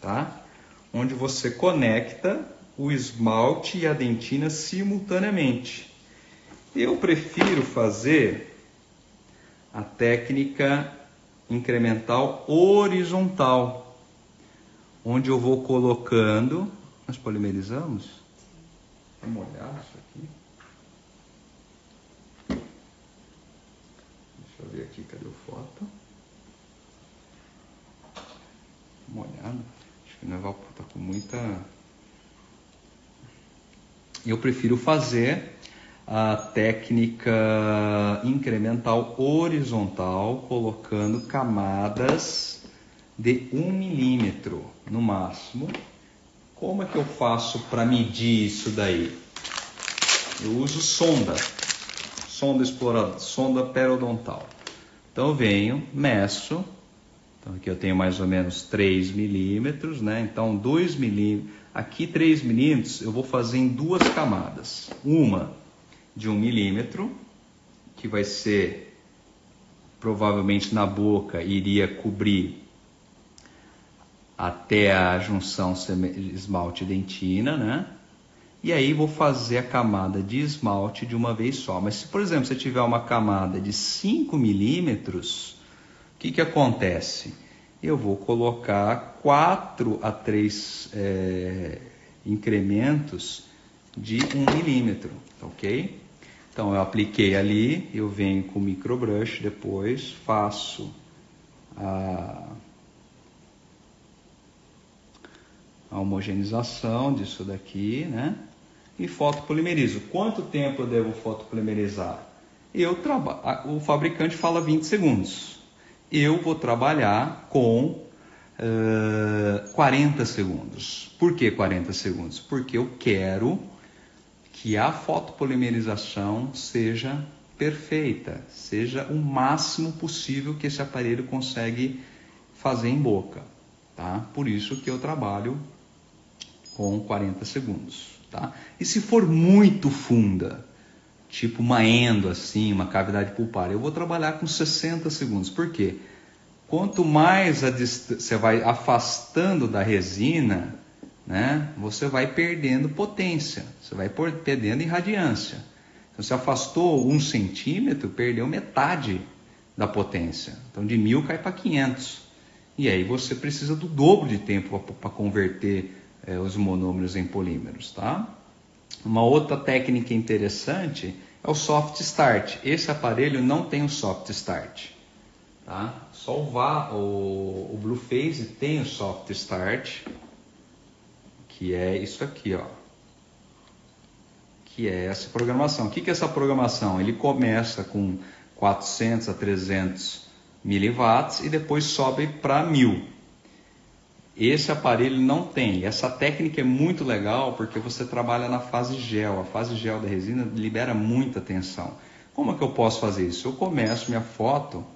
tá? Onde você conecta o esmalte e a dentina simultaneamente. Eu prefiro fazer a técnica incremental horizontal, onde eu vou colocando... Nós polimerizamos? Vamos olhar isso aqui. Deixa eu ver aqui, cadê a foto? Uma olhada. Acho que o Neval está com muita... Eu prefiro fazer a técnica incremental horizontal, colocando camadas de 1 milímetro no máximo. Como é que eu faço para medir isso daí? Eu uso sonda explorador, sonda periodontal. Então eu venho, meço, então aqui eu tenho mais ou menos 3 milímetros, né? Então 2 milímetros, aqui 3 milímetros eu vou fazer em 2 camadas. Uma de 1 milímetro, que vai ser provavelmente na boca, iria cobrir até a junção esmalte e dentina, né? E aí vou fazer a camada de esmalte de uma vez só. Mas se, por exemplo, você tiver uma camada de 5 milímetros, o que acontece? Eu vou colocar 4 a 3 incrementos de 1 milímetro, ok? Então eu apliquei ali, eu venho com o microbrush depois, faço a homogeneização disso daqui, né? E fotopolimerizo. Quanto tempo eu devo fotopolimerizar? O fabricante fala 20 segundos. Eu vou trabalhar com 40 segundos. Por que 40 segundos? Porque eu quero que a fotopolimerização seja perfeita, seja o máximo possível que esse aparelho consegue fazer em boca, tá? Por isso que eu trabalho com 40 segundos, tá? E se for muito funda, tipo uma endo assim, uma cavidade pulpar, eu vou trabalhar com 60 segundos. Por quê? Quanto mais você vai afastando da resina, né, você vai perdendo potência, você vai perdendo irradiância. Então, você afastou 1 centímetro, perdeu metade da potência. Então, de 1000 cai para 500. E aí você precisa do dobro de tempo para converter os monômeros em polímeros, tá? Uma outra técnica interessante é o soft start. Esse aparelho não tem o soft start, tá? Só o Blue Phase tem o soft start, que é isso aqui, ó. Que é essa programação. O que é essa programação? Ele começa com 400 a 300 miliwatts e depois sobe para 1000. Esse aparelho não tem. Essa técnica é muito legal porque você trabalha na fase gel. A fase gel da resina libera muita tensão. Como é que eu posso fazer isso? Eu começo minha foto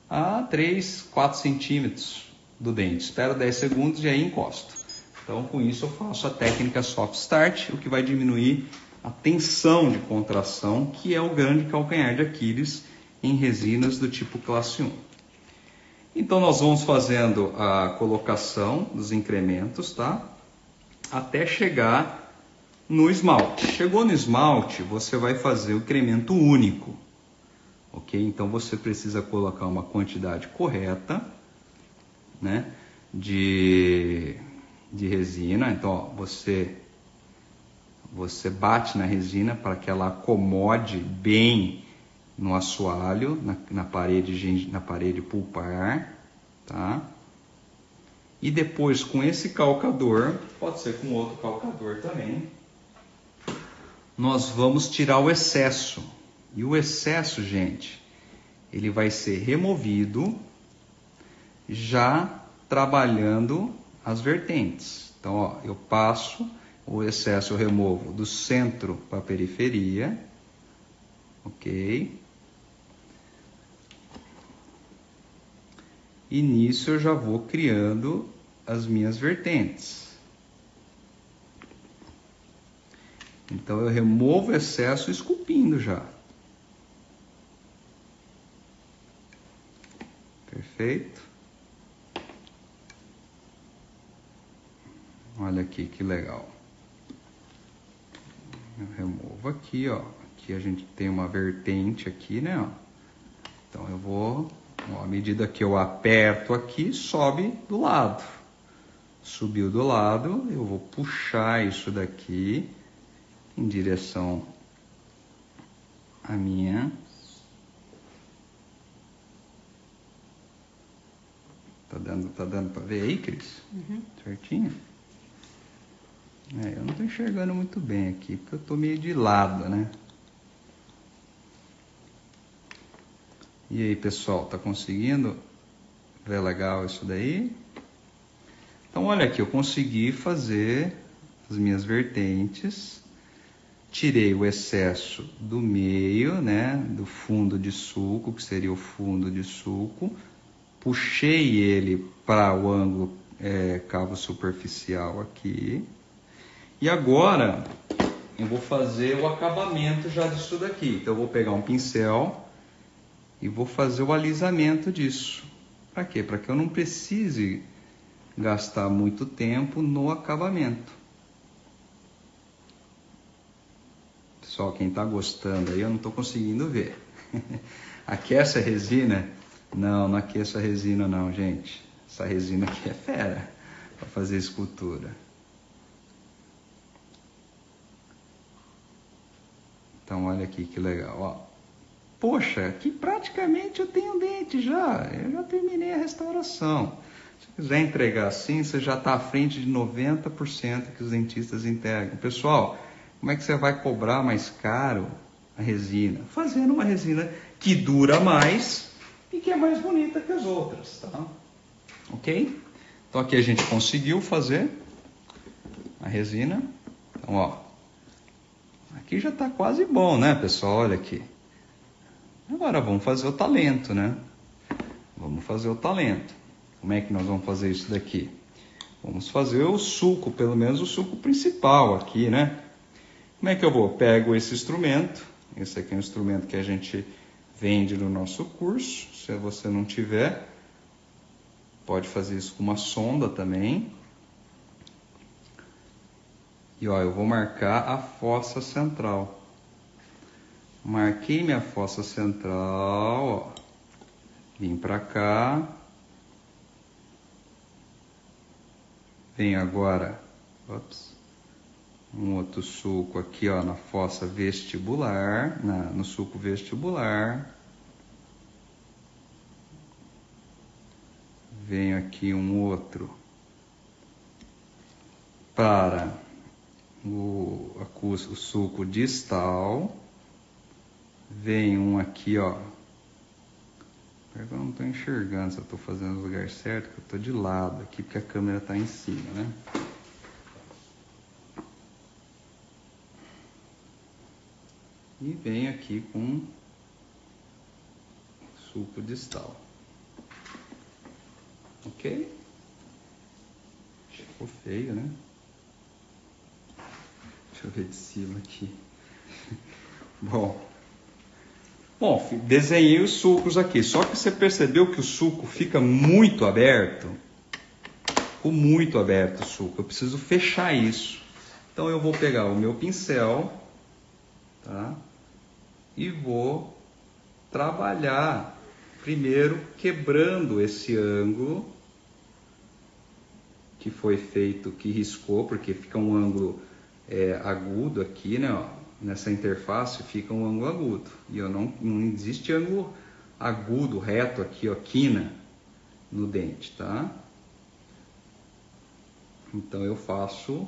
a 3, 4 centímetros. do dente. Espero 10 segundos e aí encosto. Então, com isso eu faço a técnica soft start, o que vai diminuir a tensão de contração, que é o grande calcanhar de Aquiles em resinas do tipo classe 1. Então, nós vamos fazendo a colocação dos incrementos, tá? Até chegar no esmalte. Chegou no esmalte, você vai fazer o incremento único, ok? Então, você precisa colocar uma quantidade correta, né, de resina. Então, ó, você bate na resina para que ela acomode bem no assoalho, na parede pulpar, tá? E depois com esse calcador, pode ser com outro calcador também, nós vamos tirar o excesso. E o excesso, gente, ele vai ser removido já trabalhando as vertentes. Então, ó, eu passo o excesso, eu removo do centro para a periferia, ok? E nisso eu já vou criando as minhas vertentes. Então eu removo o excesso esculpindo já. Perfeito? Olha aqui que legal. Eu removo aqui, ó. Aqui a gente tem uma vertente aqui, né, ó. Então eu vou, ó, à medida que eu aperto aqui, sobe do lado. Subiu do lado, eu vou puxar isso daqui em direção à minha. Tá dando para ver aí, Cris? Uhum. Certinho? Eu não tô enxergando muito bem aqui, porque eu tô meio de lado, né? E aí, pessoal, tá conseguindo ver legal isso daí? Então, olha aqui, eu consegui fazer as minhas vertentes, tirei o excesso do meio, né, do fundo de sulco, que seria o fundo de sulco, puxei ele para o ângulo cavo superficial aqui, e agora eu vou fazer o acabamento já disso daqui. Então eu vou pegar um pincel e vou fazer o alisamento disso. Para quê? Para que eu não precise gastar muito tempo no acabamento. Pessoal, quem está gostando aí, eu não estou conseguindo ver. Aquece a resina? Não, não aqueço a resina não, gente. Essa resina aqui é fera para fazer escultura. Então, olha aqui que legal, ó. Poxa, aqui praticamente eu tenho dente já. Eu já terminei a restauração. Se quiser entregar assim, você já está à frente de 90% que os dentistas entregam. Pessoal, como é que você vai cobrar mais caro a resina? Fazendo uma resina que dura mais e que é mais bonita que as outras, tá? Ok? Então aqui a gente conseguiu fazer a resina. Então, ó, aqui já está quase bom, né, pessoal? Olha aqui. Agora vamos fazer o talento, né? Vamos fazer o talento. Como é que nós vamos fazer isso daqui? Vamos fazer o sulco, pelo menos o sulco principal aqui, né? Como é que eu vou? Pego esse instrumento. Esse aqui é um instrumento que a gente vende no nosso curso. Se você não tiver, pode fazer isso com uma sonda também. E ó, eu vou marcar a fossa central. Marquei minha fossa central, ó. Vim para cá. Venho agora, um outro sulco aqui, ó, na fossa vestibular, no sulco vestibular. Venho aqui um outro para o sulco distal. Vem um aqui, ó. Eu não estou enxergando se eu estou fazendo no lugar certo, que eu estou de lado aqui, porque a câmera está em cima, né? E venho aqui com sulco distal. Ok? ficou feio, né? Deixa eu ver de cima aqui. Bom, desenhei os sulcos aqui. Só que você percebeu que o sulco fica muito aberto? Ficou muito aberto o sulco. Eu preciso fechar isso. Então eu vou pegar o meu pincel, tá? E vou trabalhar primeiro quebrando esse ângulo que foi feito, que riscou, porque fica um ângulo agudo aqui, né? Ó, nessa interface fica um ângulo agudo. E não existe ângulo agudo, reto aqui, ó, quina no dente, tá? Então eu faço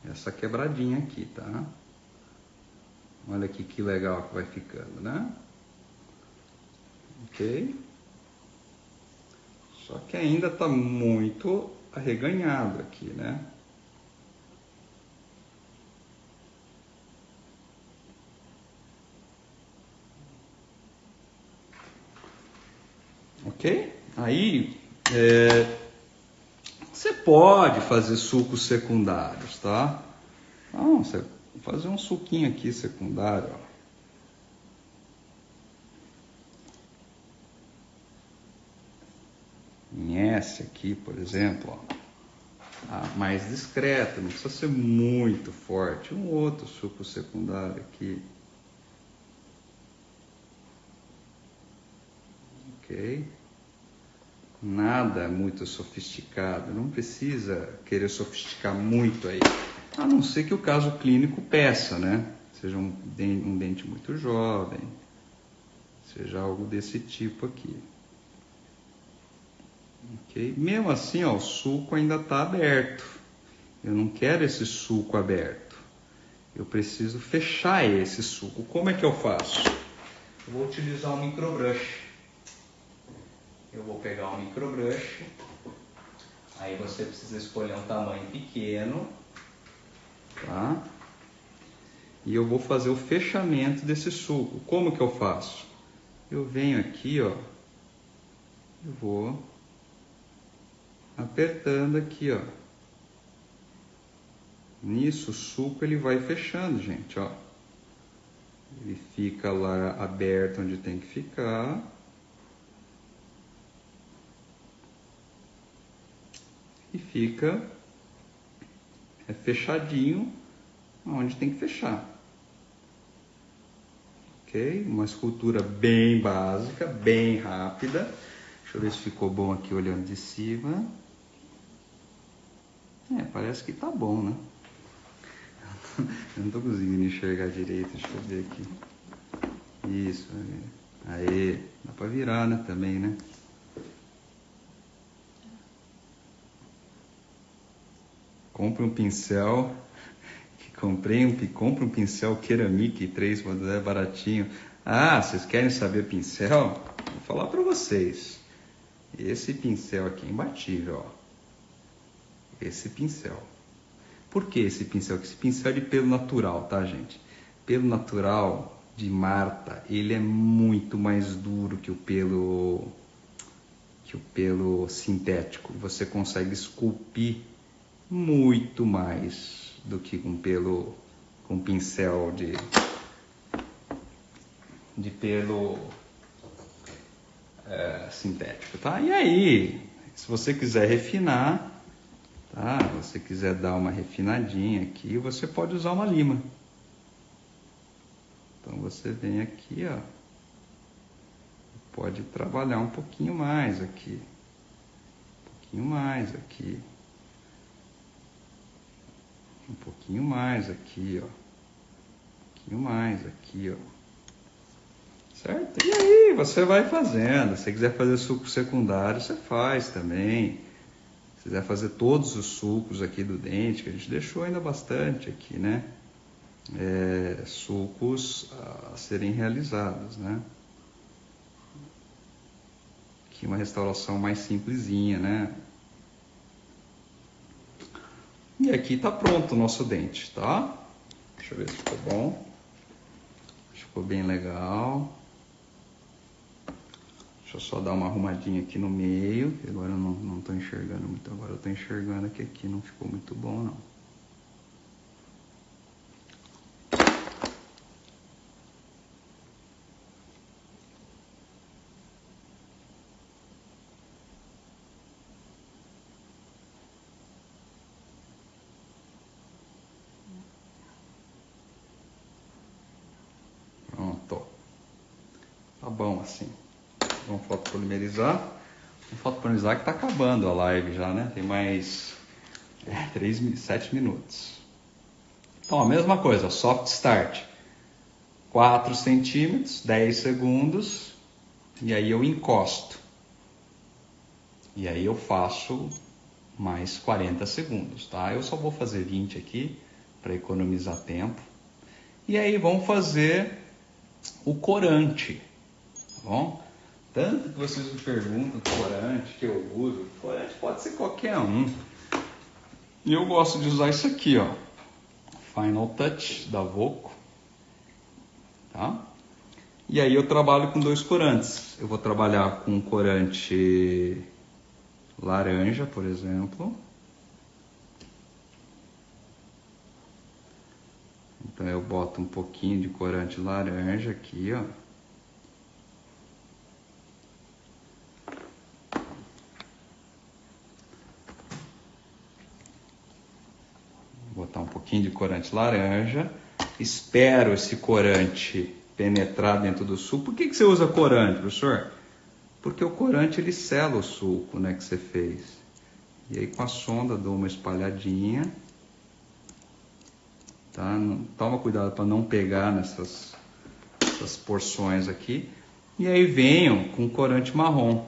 essa quebradinha aqui, tá? Olha aqui que legal que vai ficando, né? Ok? Só que ainda tá muito arreganhado aqui, né? Ok? Aí, você pode fazer sucos secundários, tá? Então, você vai fazer um suquinho aqui secundário, ó. Em S aqui, por exemplo, ó. Mais discreto, não precisa ser muito forte. Um outro suco secundário aqui. Ok? Nada muito sofisticado, não precisa querer sofisticar muito aí. A não ser que o caso clínico peça, né? Seja um dente muito jovem, seja algo desse tipo aqui. Ok? Mesmo assim, ó, o sulco ainda está aberto. Eu não quero esse sulco aberto. Eu preciso fechar esse sulco. Como é que eu faço? Eu vou utilizar um microbrush. Eu vou pegar um microbrush. Aí você precisa escolher um tamanho pequeno, tá? E eu vou fazer o fechamento desse sulco. Como que eu faço? Eu venho aqui, ó. Eu vou apertando aqui, ó. Nisso o sulco ele vai fechando, gente, ó. Ele fica lá aberto onde tem que ficar. E fica fechadinho onde tem que fechar. Ok? Uma escultura bem básica, bem rápida. Deixa eu ver se ficou bom aqui olhando de cima. Parece que tá bom, né? Eu não tô conseguindo enxergar direito, deixa eu ver aqui. Isso, aí, dá pra virar, né, também, né? Compre um pincel, compre um pincel Ceramic 3, é baratinho. Ah, vocês querem saber pincel? Vou falar pra vocês. Esse pincel aqui é imbatível, ó. Esse pincel. Por que esse pincel? Esse pincel é de pelo natural, tá, gente? Pelo natural de Marta, ele é muito mais duro que o pelo sintético. Você consegue esculpir muito mais do que com pincel de pelo sintético, tá? E aí, se você quiser refinar, tá? Se você quiser dar uma refinadinha aqui, você pode usar uma lima. Então você vem aqui, ó, pode trabalhar um pouquinho mais aqui, um pouquinho mais aqui, um pouquinho mais aqui, ó, um pouquinho mais aqui, ó. Certo? E aí você vai fazendo. Se você quiser fazer suco secundário, você faz também. Se quiser fazer todos os sucos aqui do dente, que a gente deixou ainda bastante aqui, né? Sucos a serem realizados, né? Aqui uma restauração mais simplesinha, né? E aqui tá pronto o nosso dente, tá? Deixa eu ver se ficou bom. Ficou bem legal. Deixa eu só dar uma arrumadinha aqui no meio. Agora eu não estou enxergando muito. Agora eu estou enxergando que aqui não ficou muito bom, não. Pronto. Tá bom assim. Vamos fotopolimerizar. Vamos fotopolimerizar que tá acabando a live já, né? Tem mais 7 minutos. Então, a mesma coisa, soft start. 4 centímetros, 10 segundos. E aí eu encosto. E aí eu faço mais 40 segundos, tá? Eu só vou fazer 20 aqui para economizar tempo. E aí vamos fazer o corante, tá bom? Tanto que vocês me perguntam o corante que eu uso. O corante pode ser qualquer um. E eu gosto de usar isso aqui, ó. Final Touch da Voco, tá? E aí eu trabalho com 2 corantes. Eu vou trabalhar com um corante laranja, por exemplo. Então eu boto um pouquinho de corante laranja aqui, ó. Vou botar um pouquinho de corante laranja. Espero esse corante penetrar dentro do suco. Por que você usa corante, professor? Porque o corante ele sela o suco, né, que você fez. E aí com a sonda dou uma espalhadinha. Tá? Toma cuidado para não pegar nessas porções aqui. E aí venho com corante marrom.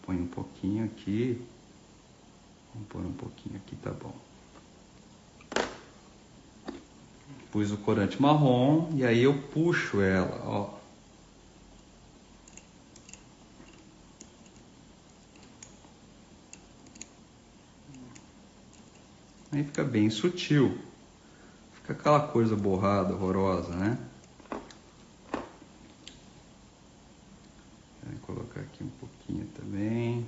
Põe um pouquinho aqui. Vamos pôr um pouquinho aqui, tá bom. Pus o corante marrom e aí eu puxo ela, ó. Aí fica bem sutil. Fica aquela coisa borrada, horrorosa, né? Vou colocar aqui um pouquinho também.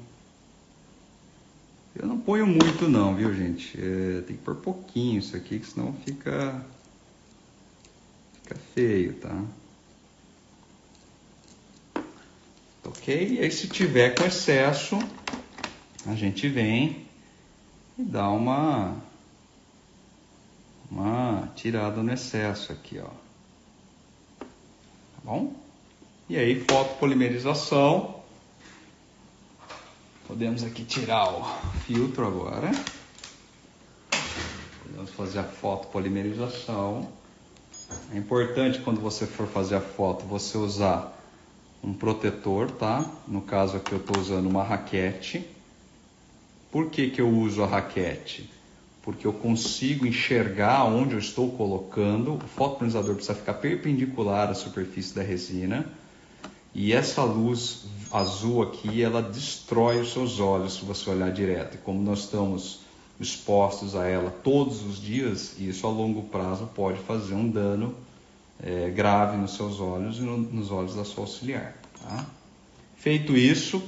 Eu não ponho muito não, viu, gente? Tem que pôr pouquinho isso aqui, que senão fica feio, tá? Ok? E aí se tiver com excesso, a gente vem e dá uma tirada no excesso aqui, ó. Tá bom? E aí, fotopolimerização. Podemos aqui tirar o filtro agora. Podemos fazer a fotopolimerização. É importante quando você for fazer a foto, você usar um protetor, tá? No caso aqui eu estou usando uma raquete. Por que que eu uso a raquete? Porque eu consigo enxergar onde eu estou colocando. O fotopolimerizador precisa ficar perpendicular à superfície da resina. E essa luz azul aqui, ela destrói os seus olhos se você olhar direto. E como nós estamos expostos a ela todos os dias, isso a longo prazo pode fazer um dano grave nos seus olhos e nos olhos da sua auxiliar. Tá? Feito isso,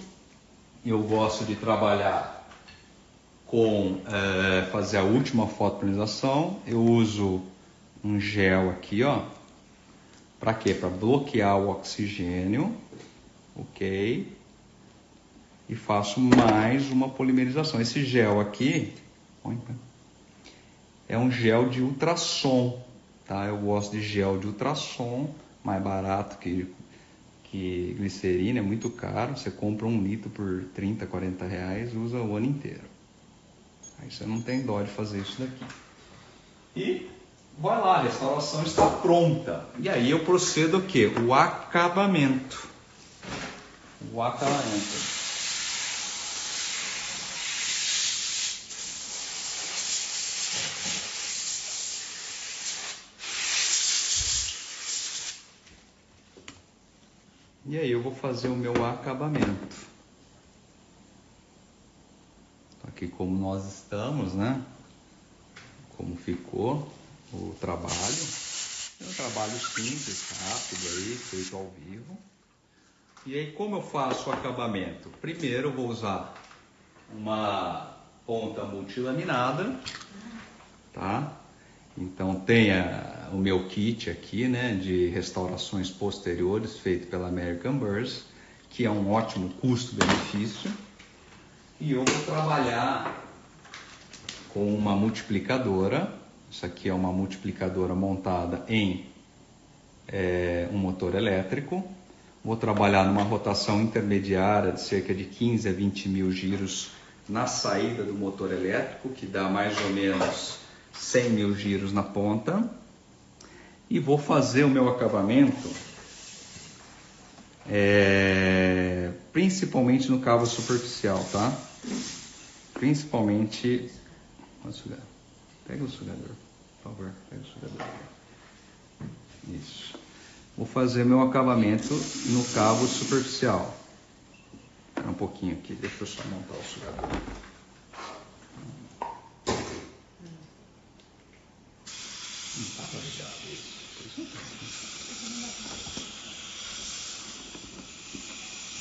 eu gosto de trabalhar com fazer a última fotopolimerização. Eu uso um gel aqui, ó. Para quê? Para bloquear o oxigênio, ok? E faço mais uma polimerização. Esse gel aqui é um gel de ultrassom, tá? Eu gosto de gel de ultrassom, mais barato que glicerina, é muito caro. Você compra 1 litro por 30, 40 reais, usa o ano inteiro. Aí você não tem dó de fazer isso daqui. E vai lá, a restauração está pronta. E aí eu procedo o quê? O acabamento. O acabamento. E aí eu vou fazer o meu acabamento. Aqui como nós estamos, né? como ficou o trabalho. É um trabalho simples, rápido aí, feito ao vivo. E aí como eu faço o acabamento? Primeiro eu vou usar uma ponta multilaminada, tá? Então tem o meu kit aqui, né, de restaurações posteriores feito pela American Burrs, que é um ótimo custo-benefício. E eu vou trabalhar com uma multiplicadora. Isso aqui é uma multiplicadora montada em um motor elétrico. Vou trabalhar numa rotação intermediária de cerca de 15 a 20 mil giros na saída do motor elétrico, que dá mais ou menos 100 mil giros na ponta. E vou fazer o meu acabamento principalmente no cabo superficial, tá? Principalmente... Pega o sugador, por favor. Pega o sugador. Isso. Vou fazer meu acabamento no cabo superficial. Espera um pouquinho aqui, deixa eu só montar o sugador. Não estava ligado isso.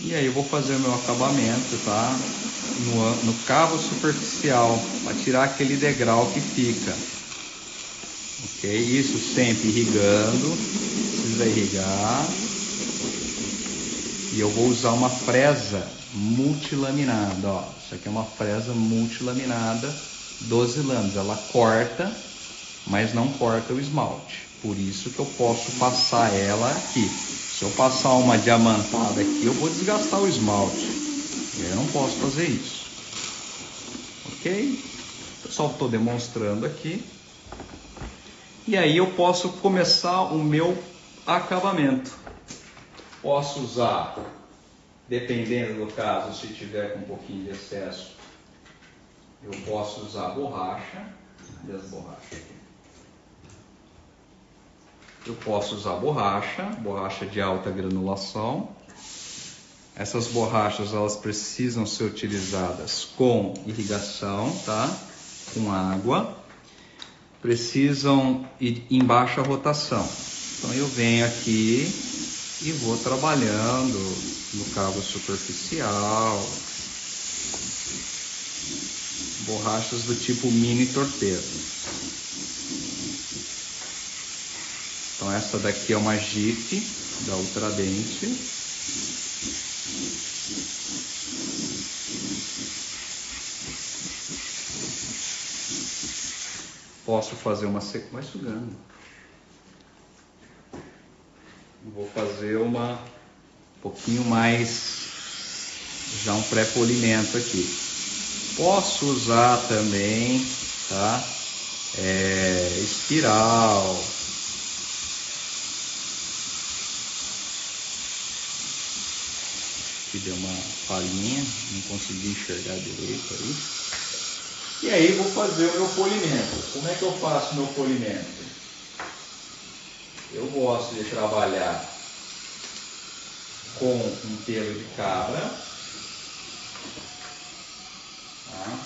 E aí eu vou fazer o meu acabamento, tá? No cabo superficial, para tirar aquele degrau que fica. Ok? Isso sempre irrigando, precisa irrigar. E eu vou usar uma fresa multilaminada, ó. Isso aqui é uma fresa multilaminada, 12 lâminas. Ela corta, mas não corta o esmalte. Por isso que eu posso passar ela aqui. Se eu passar uma diamantada aqui, eu vou desgastar o esmalte. Eu não posso fazer isso. Ok? Só estou demonstrando aqui. E aí eu posso começar o meu acabamento. Posso usar, dependendo do caso, se tiver com um pouquinho de excesso, eu posso usar borracha. Cadê as borrachas aqui? Eu posso usar borracha de alta granulação. Essas borrachas elas precisam ser utilizadas com irrigação, tá? Com água. Precisam ir em baixa rotação. Então eu venho aqui e vou trabalhando no cabo superficial. Borrachas do tipo mini torpedo. Então essa daqui é uma GIF da Ultradente. Posso fazer uma sequência, vai sugando. Vou fazer um pouquinho mais, já um pré-polimento aqui. Posso usar também, tá? Espiral. Que deu uma falhinha, não consegui enxergar direito aí. E aí vou fazer o meu polimento. Como é que eu faço o meu polimento? Eu gosto de trabalhar com um pelo de cabra. Tá?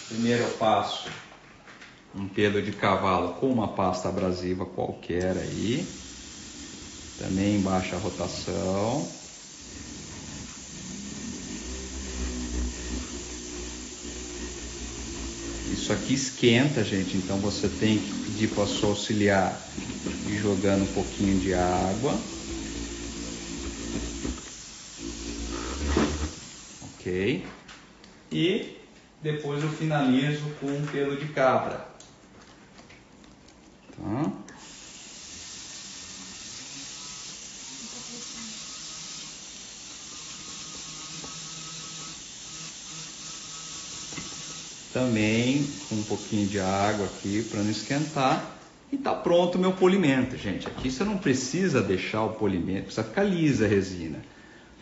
Primeiro eu passo um pelo de cavalo com uma pasta abrasiva qualquer aí. Também em baixa rotação. Isso aqui esquenta, gente, então você tem que pedir para o seu auxiliar ir jogando um pouquinho de água. Ok? E depois eu finalizo com um pelo de cabra. Tá? Também com um pouquinho de água aqui para não esquentar. E tá pronto o meu polimento, gente. Aqui você não precisa deixar o polimento, precisa ficar lisa a resina.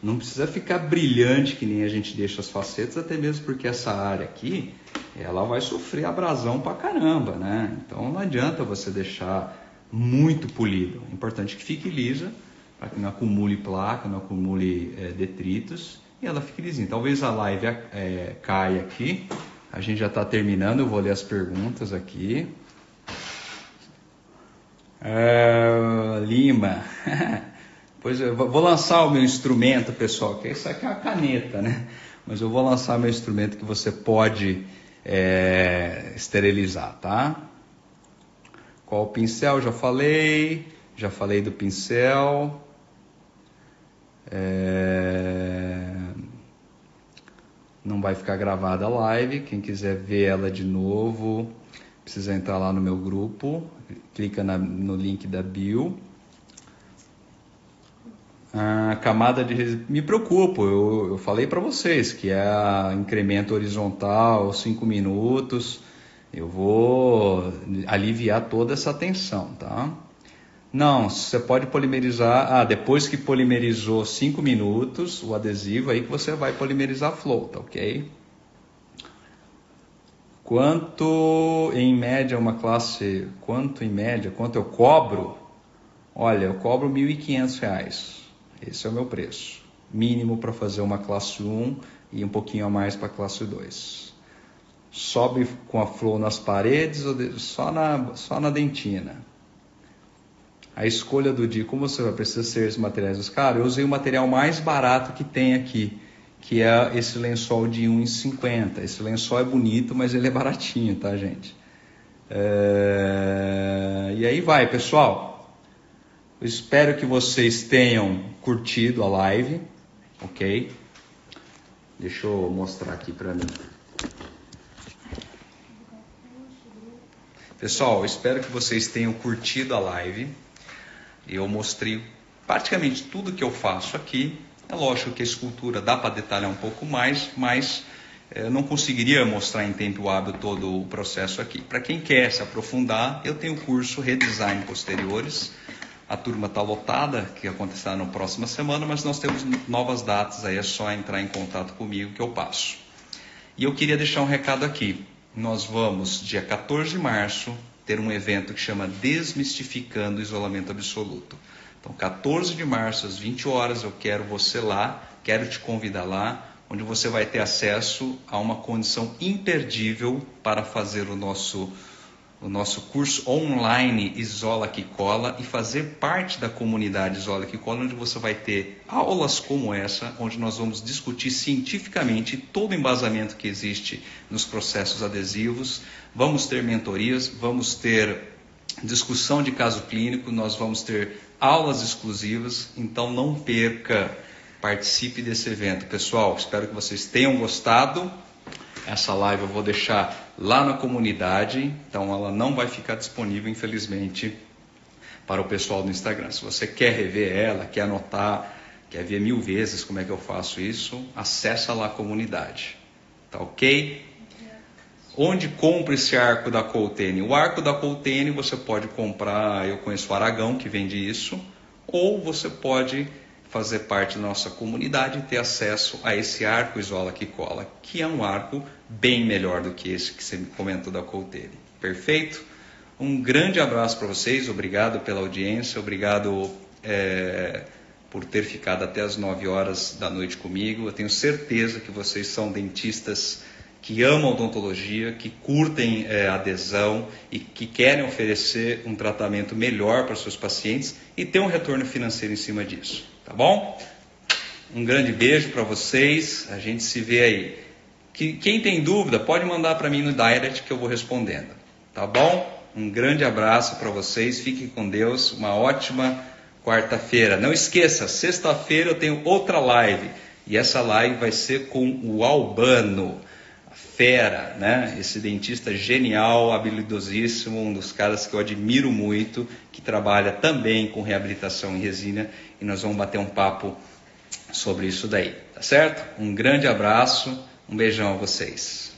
Não precisa ficar brilhante que nem a gente deixa as facetas, até mesmo porque essa área aqui, ela vai sofrer abrasão pra caramba, né? Então não adianta você deixar muito polido. É importante que fique lisa, para que não acumule placa, não acumule detritos e ela fique lisinha. Talvez a live caia aqui. A gente já está terminando, eu vou ler as perguntas aqui. Lima. Pois eu vou lançar o meu instrumento, pessoal, que isso aqui é uma caneta, né? Mas eu vou lançar meu instrumento que você pode esterilizar, tá? Qual o pincel? Já falei do pincel. Não vai ficar gravada a live. Quem quiser ver ela de novo, precisa entrar lá no meu grupo. Clica no link da bio. A camada de... Me preocupo, eu falei para vocês que é incremento horizontal, 5 minutos. Eu vou aliviar toda essa tensão, tá? Não, você pode polimerizar... depois que polimerizou 5 minutos, o adesivo, aí que você vai polimerizar a flow, tá ok? Quanto em média uma classe... Quanto eu cobro? Olha, eu cobro R$ 1.500. Esse é o meu preço. Mínimo para fazer uma classe 1 e um pouquinho a mais para a classe 2. Sobe com a flow nas paredes ou só na dentina? A escolha do dia, como você vai precisar ser esses materiais? Cara, eu usei o material mais barato que tem aqui, que é esse lençol de 1,50. Esse lençol é bonito, mas ele é baratinho, tá, gente? E aí vai, pessoal. Eu espero que vocês tenham curtido a live, ok? Deixa eu mostrar aqui para mim. Pessoal, eu espero que vocês tenham curtido a live. Eu mostrei praticamente tudo que eu faço aqui. É lógico que a escultura dá para detalhar um pouco mais, mas eu não conseguiria mostrar em tempo hábil todo o processo aqui. Para quem quer se aprofundar, eu tenho o curso Redesign Posteriores. A turma está lotada, que acontecerá na próxima semana, mas nós temos novas datas, aí é só entrar em contato comigo que eu passo. E eu queria deixar um recado aqui. Nós vamos, dia 14 de março, ter um evento que chama Desmistificando o Isolamento Absoluto. Então, 14 de março, às 20 horas, eu quero você lá, quero te convidar lá, onde você vai ter acesso a uma condição imperdível para fazer o nosso curso online Isola que Cola e fazer parte da comunidade Isola que Cola, onde você vai ter aulas como essa, onde nós vamos discutir cientificamente todo o embasamento que existe nos processos adesivos, vamos ter mentorias, vamos ter discussão de caso clínico, nós vamos ter aulas exclusivas, então não perca, participe desse evento. Pessoal, espero que vocês tenham gostado. Essa live eu vou deixar lá na comunidade, então ela não vai ficar disponível, infelizmente, para o pessoal do Instagram. Se você quer rever ela, quer anotar, quer ver 1000 vezes como é que eu faço isso, acessa lá a comunidade, tá ok? Onde compra esse arco da Coltene? O arco da Coltene você pode comprar, eu conheço o Aragão que vende isso, ou você pode fazer parte da nossa comunidade e ter acesso a esse arco Isola que Cola, que é um arco bem melhor do que esse que você me comentou da Coltene. Perfeito? Um grande abraço para vocês, obrigado pela audiência, obrigado por ter ficado até as 9 horas da noite comigo. Eu tenho certeza que vocês são dentistas que amam odontologia, que curtem adesão e que querem oferecer um tratamento melhor para seus pacientes e ter um retorno financeiro em cima disso. Tá bom? Um grande beijo para vocês. A gente se vê aí. Quem tem dúvida, pode mandar para mim no direct que eu vou respondendo. Tá bom? Um grande abraço para vocês. Fiquem com Deus. Uma ótima quarta-feira. Não esqueça, sexta-feira eu tenho outra live. E essa live vai ser com o Albano. Fera, né? Esse dentista genial, habilidosíssimo, um dos caras que eu admiro muito, que trabalha também com reabilitação em resina, e nós vamos bater um papo sobre isso daí, tá certo? Um grande abraço, um beijão a vocês.